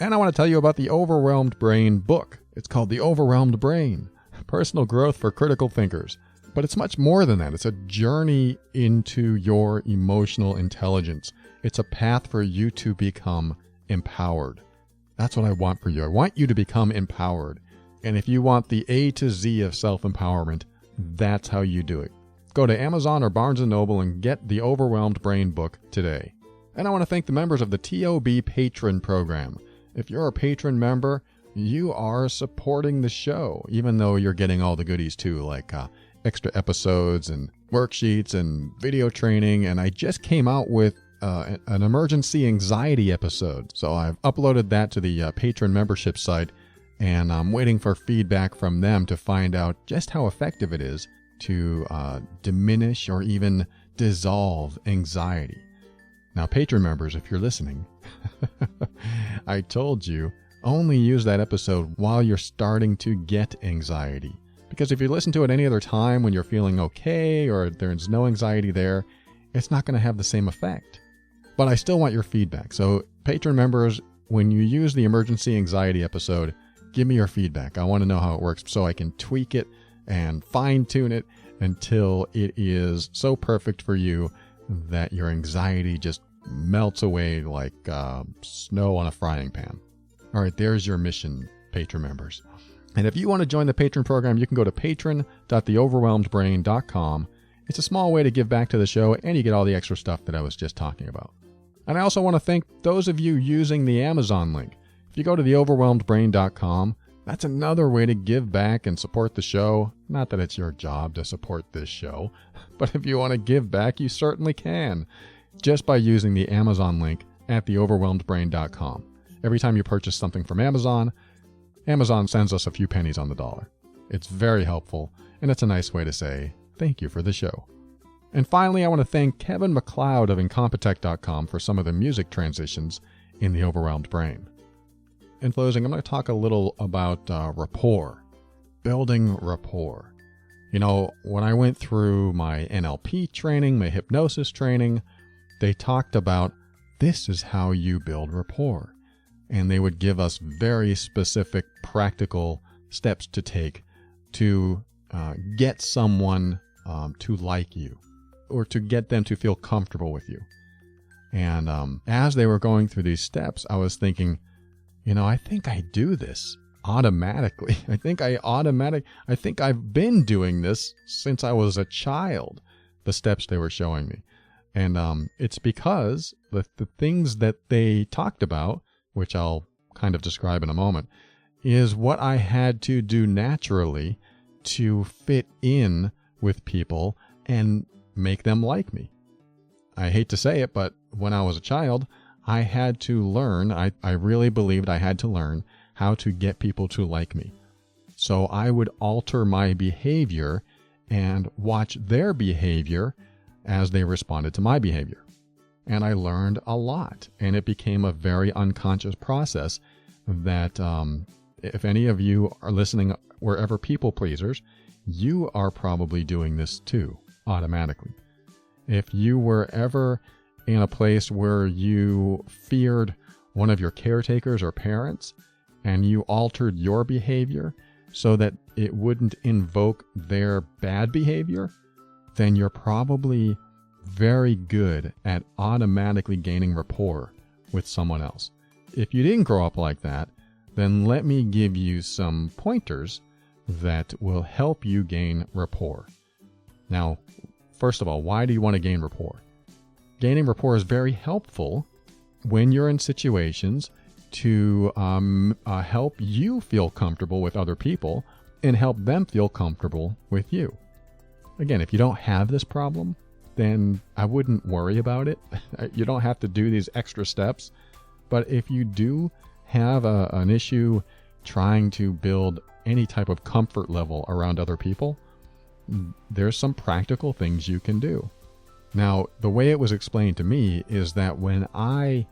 And I want to tell you about the Overwhelmed Brain book. It's called The Overwhelmed Brain, Personal Growth for Critical Thinkers. But it's much more than that. It's a journey into your emotional intelligence. It's a path for you to become empowered. That's what I want for you. I want you to become empowered. And if you want the A to Z of self-empowerment, that's how you do it. Go to Amazon or Barnes & Noble and get the Overwhelmed Brain book today. And I want to thank the members of the TOB Patron program. If you're a patron member, you are supporting the show, even though you're getting all the goodies too, like extra episodes and worksheets and video training. And I just came out with an emergency anxiety episode. So I've uploaded that to the patron membership site, and I'm waiting for feedback from them to find out just how effective it is to diminish or even dissolve anxiety. Now, patron members, if you're listening, I told you, only use that episode while you're starting to get anxiety. Because if you listen to it any other time when you're feeling okay or there's no anxiety there, it's not going to have the same effect. But I still want your feedback. So, patron members, when you use the emergency anxiety episode, give me your feedback. I want to know how it works so I can tweak it and fine-tune it until it is so perfect for you that your anxiety just melts away like snow on a frying pan. All right, there's your mission, patron members. And if you want to join the patron program, you can go to patron.theoverwhelmedbrain.com. It's a small way to give back to the show, and you get all the extra stuff that I was just talking about. And I also want to thank those of you using the Amazon link. If you go to theoverwhelmedbrain.com, that's another way to give back and support the show. Not that it's your job to support this show, but if you want to give back, you certainly can, just by using the Amazon link at theoverwhelmedbrain.com. Every time you purchase something from Amazon, Amazon sends us a few pennies on the dollar. It's very helpful, and it's a nice way to say thank you for the show. And finally, I want to thank Kevin MacLeod of Incompetech.com for some of the music transitions in The Overwhelmed Brain. In closing, I'm going to talk a little about rapport, building rapport. You know, when I went through my NLP training, my hypnosis training, they talked about this is how you build rapport. And they would give us very specific, practical steps to take to get someone to like you or to get them to feel comfortable with you. And as they were going through these steps, I was thinking, you know, I think I do this automatically. I think I've been doing this since I was a child, the steps they were showing me. And it's because the things that they talked about, which I'll kind of describe in a moment, is what I had to do naturally to fit in with people and make them like me. I hate to say it, but when I was a child, I had to learn, I really believed I had to learn how to get people to like me. So I would alter my behavior and watch their behavior as they responded to my behavior. And I learned a lot, and it became a very unconscious process that if any of you are listening wherever people pleasers, you are probably doing this too, automatically. If you were ever in a place where you feared one of your caretakers or parents, and you altered your behavior so that it wouldn't invoke their bad behavior, then you're probably very good at automatically gaining rapport with someone else. If you didn't grow up like that, then let me give you some pointers that will help you gain rapport. Now, first of all, why do you want to gain rapport? Gaining rapport is very helpful when you're in situations to help you feel comfortable with other people and help them feel comfortable with you. Again, if you don't have this problem, then I wouldn't worry about it. You don't have to do these extra steps. But if you do have an issue trying to build any type of comfort level around other people, there's some practical things you can do. Now, the way it was explained to me is that when I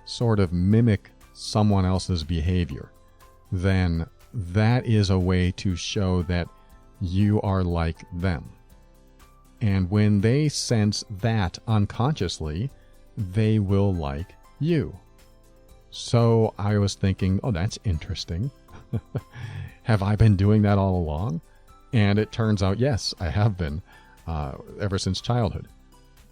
sort of mimic someone else's behavior, then that is a way to show that you are like them. And when they sense that unconsciously, they will like you. So I was thinking, oh, that's interesting. Have I been doing that all along? And it turns out, yes, I have been ever since childhood.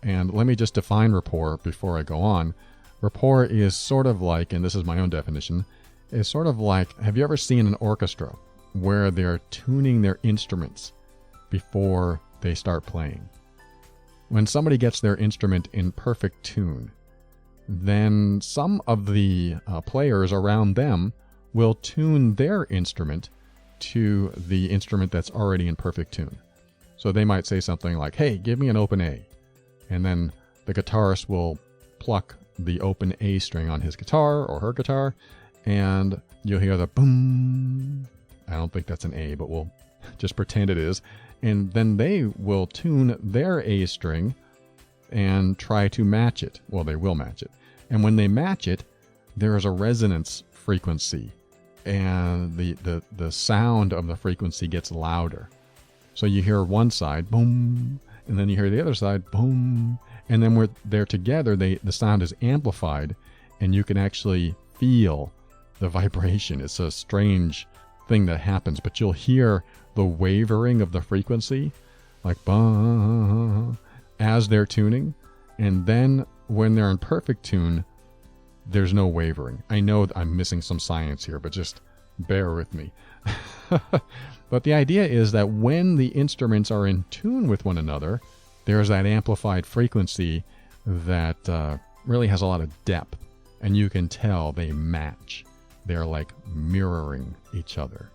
And let me just define rapport before I go on. Rapport is sort of like, and this is my own definition, is sort of like, have you ever seen an orchestra where they're tuning their instruments before they start playing? When somebody gets their instrument in perfect tune, then some of the players around them will tune their instrument to the instrument that's already in perfect tune. So they might say something like, hey, give me an open A. And then the guitarist will pluck the open A string on his guitar or her guitar, and you'll hear the boom. I don't think that's an A, but we'll just pretend it is. And then they will tune their A string and try to match it. Well, they will match it. And when they match it, there is a resonance frequency, and the sound of the frequency gets louder. So you hear one side, boom, and then you hear the other side, boom. And then when they're together, the sound is amplified, and you can actually feel the vibration. It's a strange thing that happens, but you'll hear the wavering of the frequency, like bah, as they're tuning. And then when they're in perfect tune, there's no wavering. I know I'm missing some science here, but just bear with me. But the idea is that when the instruments are in tune with one another, there's that amplified frequency that really has a lot of depth, and you can tell they match. They're like mirroring each other.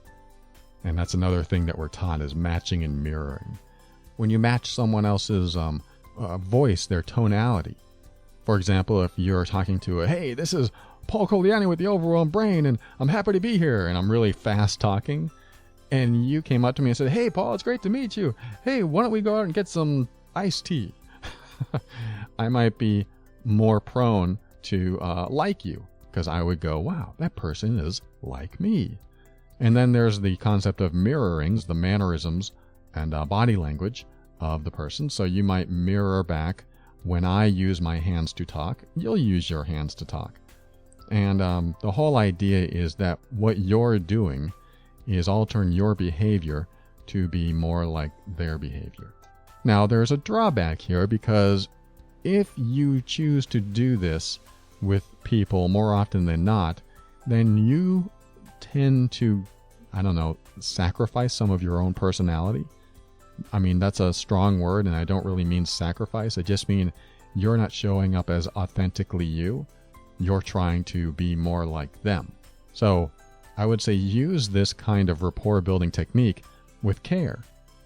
And that's another thing that we're taught, is matching and mirroring. When you match someone else's voice, their tonality. For example, if you're talking to hey, this is Paul Coliani with the Overwhelmed Brain, and I'm happy to be here, and I'm really fast talking, and you came up to me and said, hey, Paul, it's great to meet you. Hey, why don't we go out and get some iced tea? I might be more prone to like you, because I would go, wow, that person is like me. And then there's the concept of mirrorings, the mannerisms and body language of the person. So you might mirror back. When I use my hands to talk, you'll use your hands to talk. And the whole idea is that what you're doing is altering your behavior to be more like their behavior. Now, there's a drawback here, because if you choose to do this with people more often than not, then you tend to, sacrifice some of your own personality. I mean, that's a strong word, and I don't really mean sacrifice. I just mean you're not showing up as authentically you. You're trying to be more like them. So I would say use this kind of rapport building technique with care,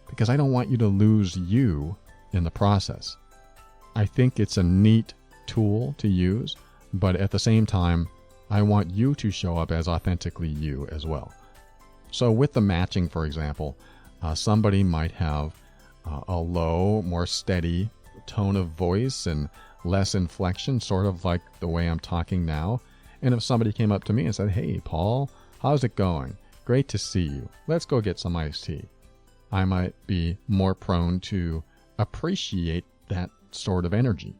because I don't want you to lose you in the process. I think it's a neat tool to use, but at the same time, I want you to show up as authentically you as well. So with the matching, for example, somebody might have a low, more steady tone of voice and less inflection, sort of like the way I'm talking now. And if somebody came up to me and said, hey, Paul, how's it going? Great to see you. Let's go get some iced tea. I might be more prone to appreciate that sort of energy.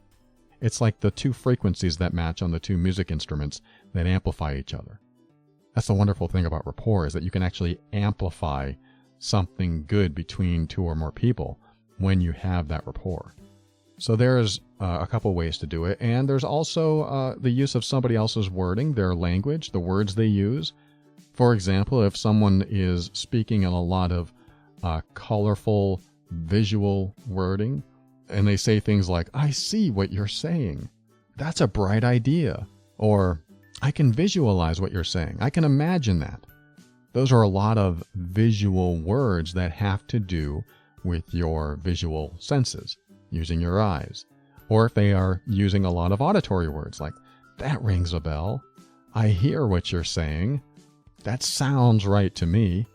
It's like the two frequencies that match on the two music instruments that amplify each other. That's the wonderful thing about rapport, is that you can actually amplify something good between two or more people when you have that rapport. So there's a couple ways to do it. And there's also the use of somebody else's wording, their language, the words they use. For example, if someone is speaking in a lot of colorful visual wording, and they say things like, I see what you're saying. That's a bright idea. Or, I can visualize what you're saying. I can imagine that. Those are a lot of visual words that have to do with your visual senses, using your eyes. Or if they are using a lot of auditory words, like, that rings a bell. I hear what you're saying. That sounds right to me.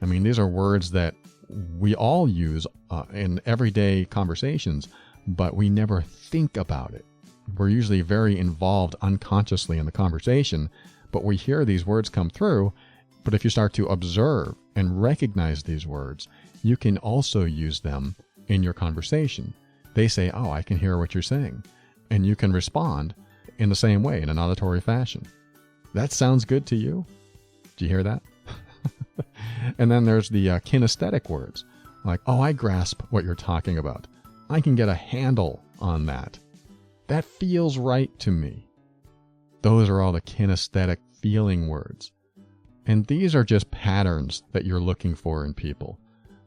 I mean, these are words that we all use in everyday conversations, but we never think about it. We're usually very involved unconsciously in the conversation, but we hear these words come through. But if you start to observe and recognize these words, you can also use them in your conversation. They say, oh, I can hear what you're saying. And you can respond in the same way, in an auditory fashion. That sounds good to you? Do you hear that? And then there's the kinesthetic words, like, oh, I grasp what you're talking about. I can get a handle on that. That feels right to me. Those are all the kinesthetic feeling words. And these are just patterns that you're looking for in people.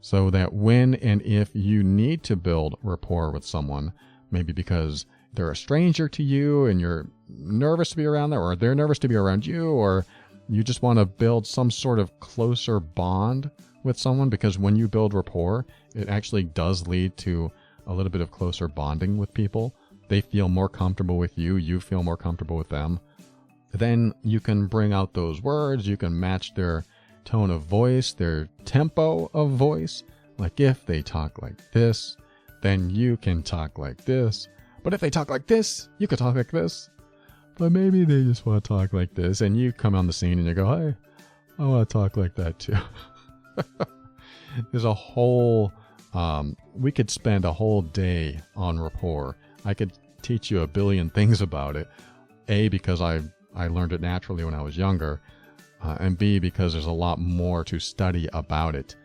so that when and if you need to build rapport with someone, maybe because they're a stranger to you and you're nervous to be around them, or they're nervous to be around you, or you just want to build some sort of closer bond with someone, because when you build rapport, it actually does lead to a little bit of closer bonding with people. They feel more comfortable with you, you feel more comfortable with them. Then you can bring out those words, you can match their tone of voice, their tempo of voice. Like if they talk like this, then you can talk like this. But if they talk like this, you could talk like this. But maybe they just want to talk like this, and you come on the scene and you go, hey, I want to talk like that too. There's a whole, we could spend a whole day on rapport. I could teach you a billion things about it. A, because I learned it naturally when I was younger, and B, because there's a lot more to study about it.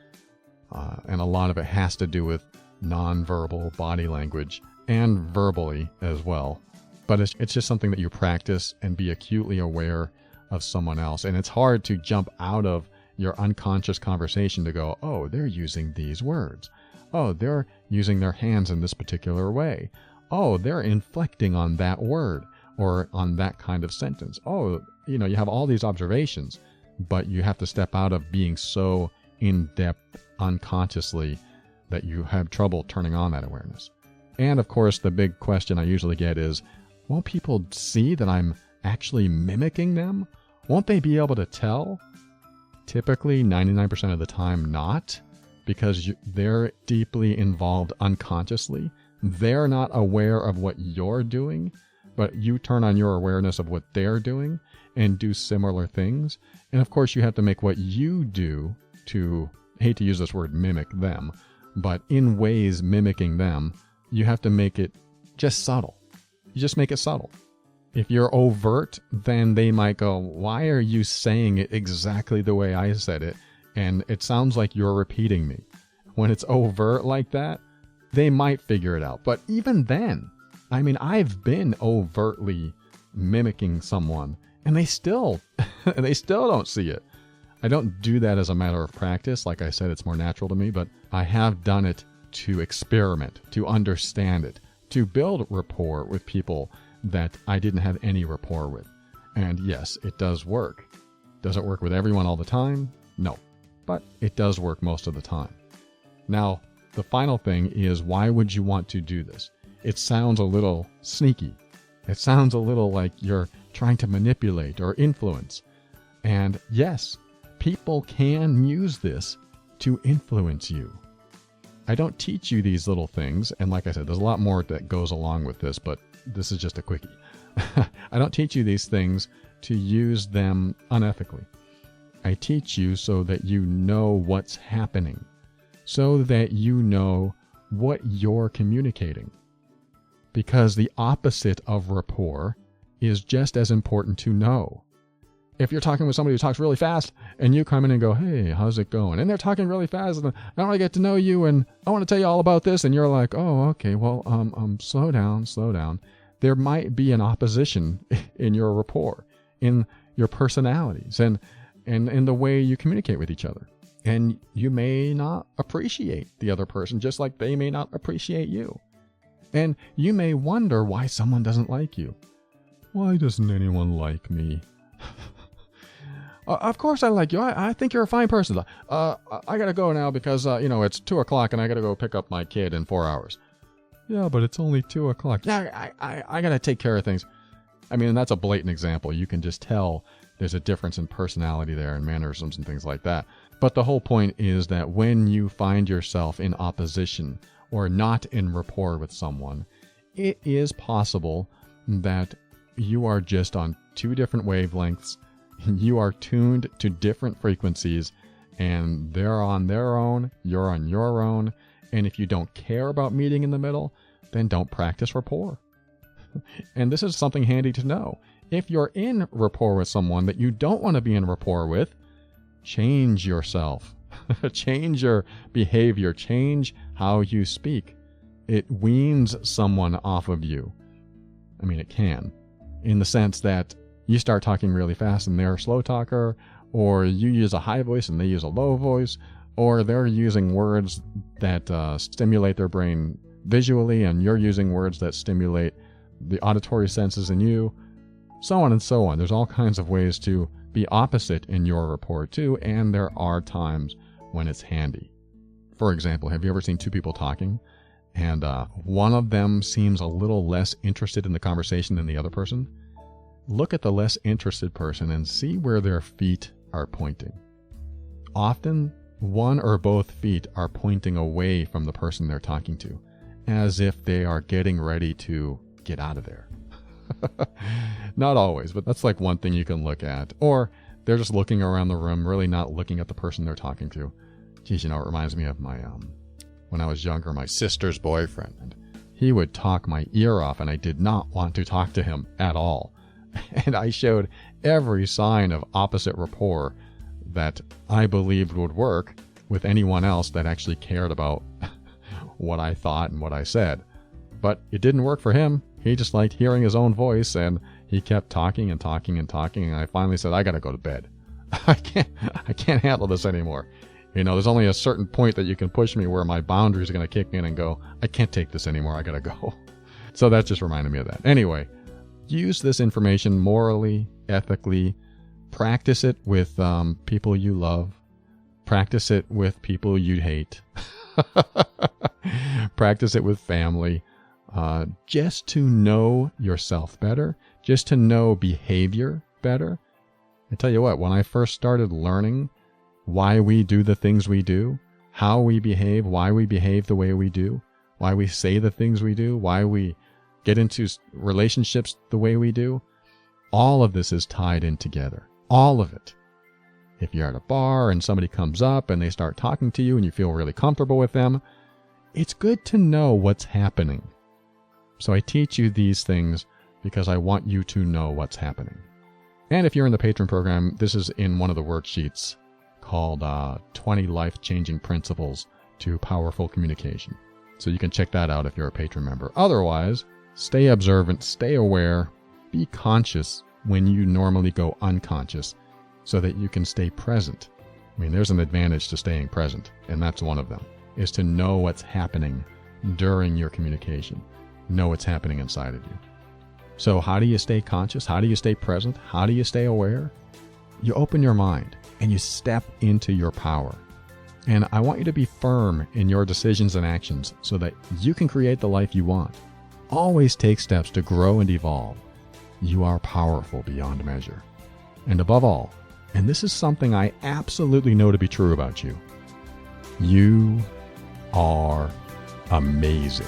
And a lot of it has to do with nonverbal body language and verbally as well. But it's just something that you practice and be acutely aware of someone else. And it's hard to jump out of your unconscious conversation to go, oh, they're using these words. Oh, they're using their hands in this particular way. Oh, they're inflecting on that word or on that kind of sentence. Oh, you have all these observations, but you have to step out of being so in-depth unconsciously that you have trouble turning on that awareness. And of course, the big question I usually get is, won't people see that I'm actually mimicking them? Won't they be able to tell? Typically, 99% of the time, not, because they're deeply involved unconsciously. They're not aware of what you're doing, but you turn on your awareness of what they're doing and do similar things. And of course, you have to make what you do to, I hate to use this word, mimic them, but in ways mimicking them, you have to make it just subtle. You just make it subtle. If you're overt, then they might go, why are you saying it exactly the way I said it? And it sounds like you're repeating me. When it's overt like that, they might figure it out. But even then, I mean, I've been overtly mimicking someone and they still don't see it. I don't do that as a matter of practice. Like I said, it's more natural to me, but I have done it to experiment, to understand it, to build rapport with people that I didn't have any rapport with. And yes, it does work. Does it work with everyone all the time? No, but it does work most of the time. Now, the final thing is, why would you want to do this? It sounds a little sneaky. It sounds a little like you're trying to manipulate or influence. And yes, people can use this to influence you. I don't teach you these little things, and like I said, there's a lot more that goes along with this, but this is just a quickie. I don't teach you these things to use them unethically. I teach you so that you know what's happening, so that you know what you're communicating. Because the opposite of rapport is just as important to know. If you're talking with somebody who talks really fast and you come in and go, hey, how's it going? And they're talking really fast and I want to get to know you and I want to tell you all about this. And you're like, oh, okay, well, slow down. There might be an opposition in your rapport, in your personalities and in the way you communicate with each other. And you may not appreciate the other person, just like they may not appreciate you. And you may wonder why someone doesn't like you. Why doesn't anyone like me? Of course I like you. I think you're a fine person. I got to go now because, it's 2 o'clock and I got to go pick up my kid in 4 hours. Yeah, but it's only 2 o'clock. Yeah, I got to take care of things. I mean, that's a blatant example. You can just tell there's a difference in personality there and mannerisms and things like that. But the whole point is that when you find yourself in opposition or not in rapport with someone, it is possible that you are just on 2 different wavelengths. You are tuned to different frequencies and they're on their own, you're on your own. And if you don't care about meeting in the middle, then don't practice rapport. And this is something handy to know. If you're in rapport with someone that you don't want to be in rapport with, change yourself. Change your behavior. Change how you speak. It weans someone off of you. I mean, it can. In the sense that you start talking really fast and they're a slow talker, or you use a high voice and they use a low voice, or they're using words that stimulate their brain visually, and you're using words that stimulate the auditory senses in you, so on and so on. There's all kinds of ways to be opposite in your rapport too, and there are times when it's handy. For example, have you ever seen two people talking and one of them seems a little less interested in the conversation than the other person? Look at the less interested person and see where their feet are pointing. Often, one or both feet are pointing away from the person they're talking to, as if they are getting ready to get out of there. Not always, but that's like one thing you can look at. Or they're just looking around the room, really not looking at the person they're talking to. Geez, it reminds me of my, when I was younger, my sister's boyfriend. And he would talk my ear off, and I did not want to talk to him at all. And I showed every sign of opposite rapport that I believed would work with anyone else that actually cared about what I thought and what I said. But it didn't work for him. He just liked hearing his own voice, and he kept talking and talking and talking, and I finally said, I gotta go to bed. I can't handle this anymore. There's only a certain point that you can push me where my boundaries are going to kick in and go, I can't take this anymore, I gotta go. So that just reminded me of that. Anyway, use this information morally, ethically. Practice it with people you love. Practice it with people you hate. Practice it with family. Just to know yourself better, just to know behavior better. I tell you what, when I first started learning why we do the things we do, how we behave, why we behave the way we do, why we say the things we do, why we get into relationships the way we do, all of this is tied in together. All of it. If you're at a bar and somebody comes up and they start talking to you and you feel really comfortable with them, it's good to know what's happening. So I teach you these things because I want you to know what's happening. And if you're in the patron program, this is in one of the worksheets called 20 Life-Changing Principles to Powerful Communication. So you can check that out if you're a patron member. Otherwise, stay observant, stay aware, be conscious when you normally go unconscious so that you can stay present. There's an advantage to staying present, and that's one of them, is to know what's happening during your communication. Know what's happening inside of you. So how do you stay conscious? How do you stay present? How do you stay aware? You open your mind and you step into your power. And I want you to be firm in your decisions and actions so that you can create the life you want. Always take steps to grow and evolve. You are powerful beyond measure. And above all, and this is something I absolutely know to be true about you, you are amazing.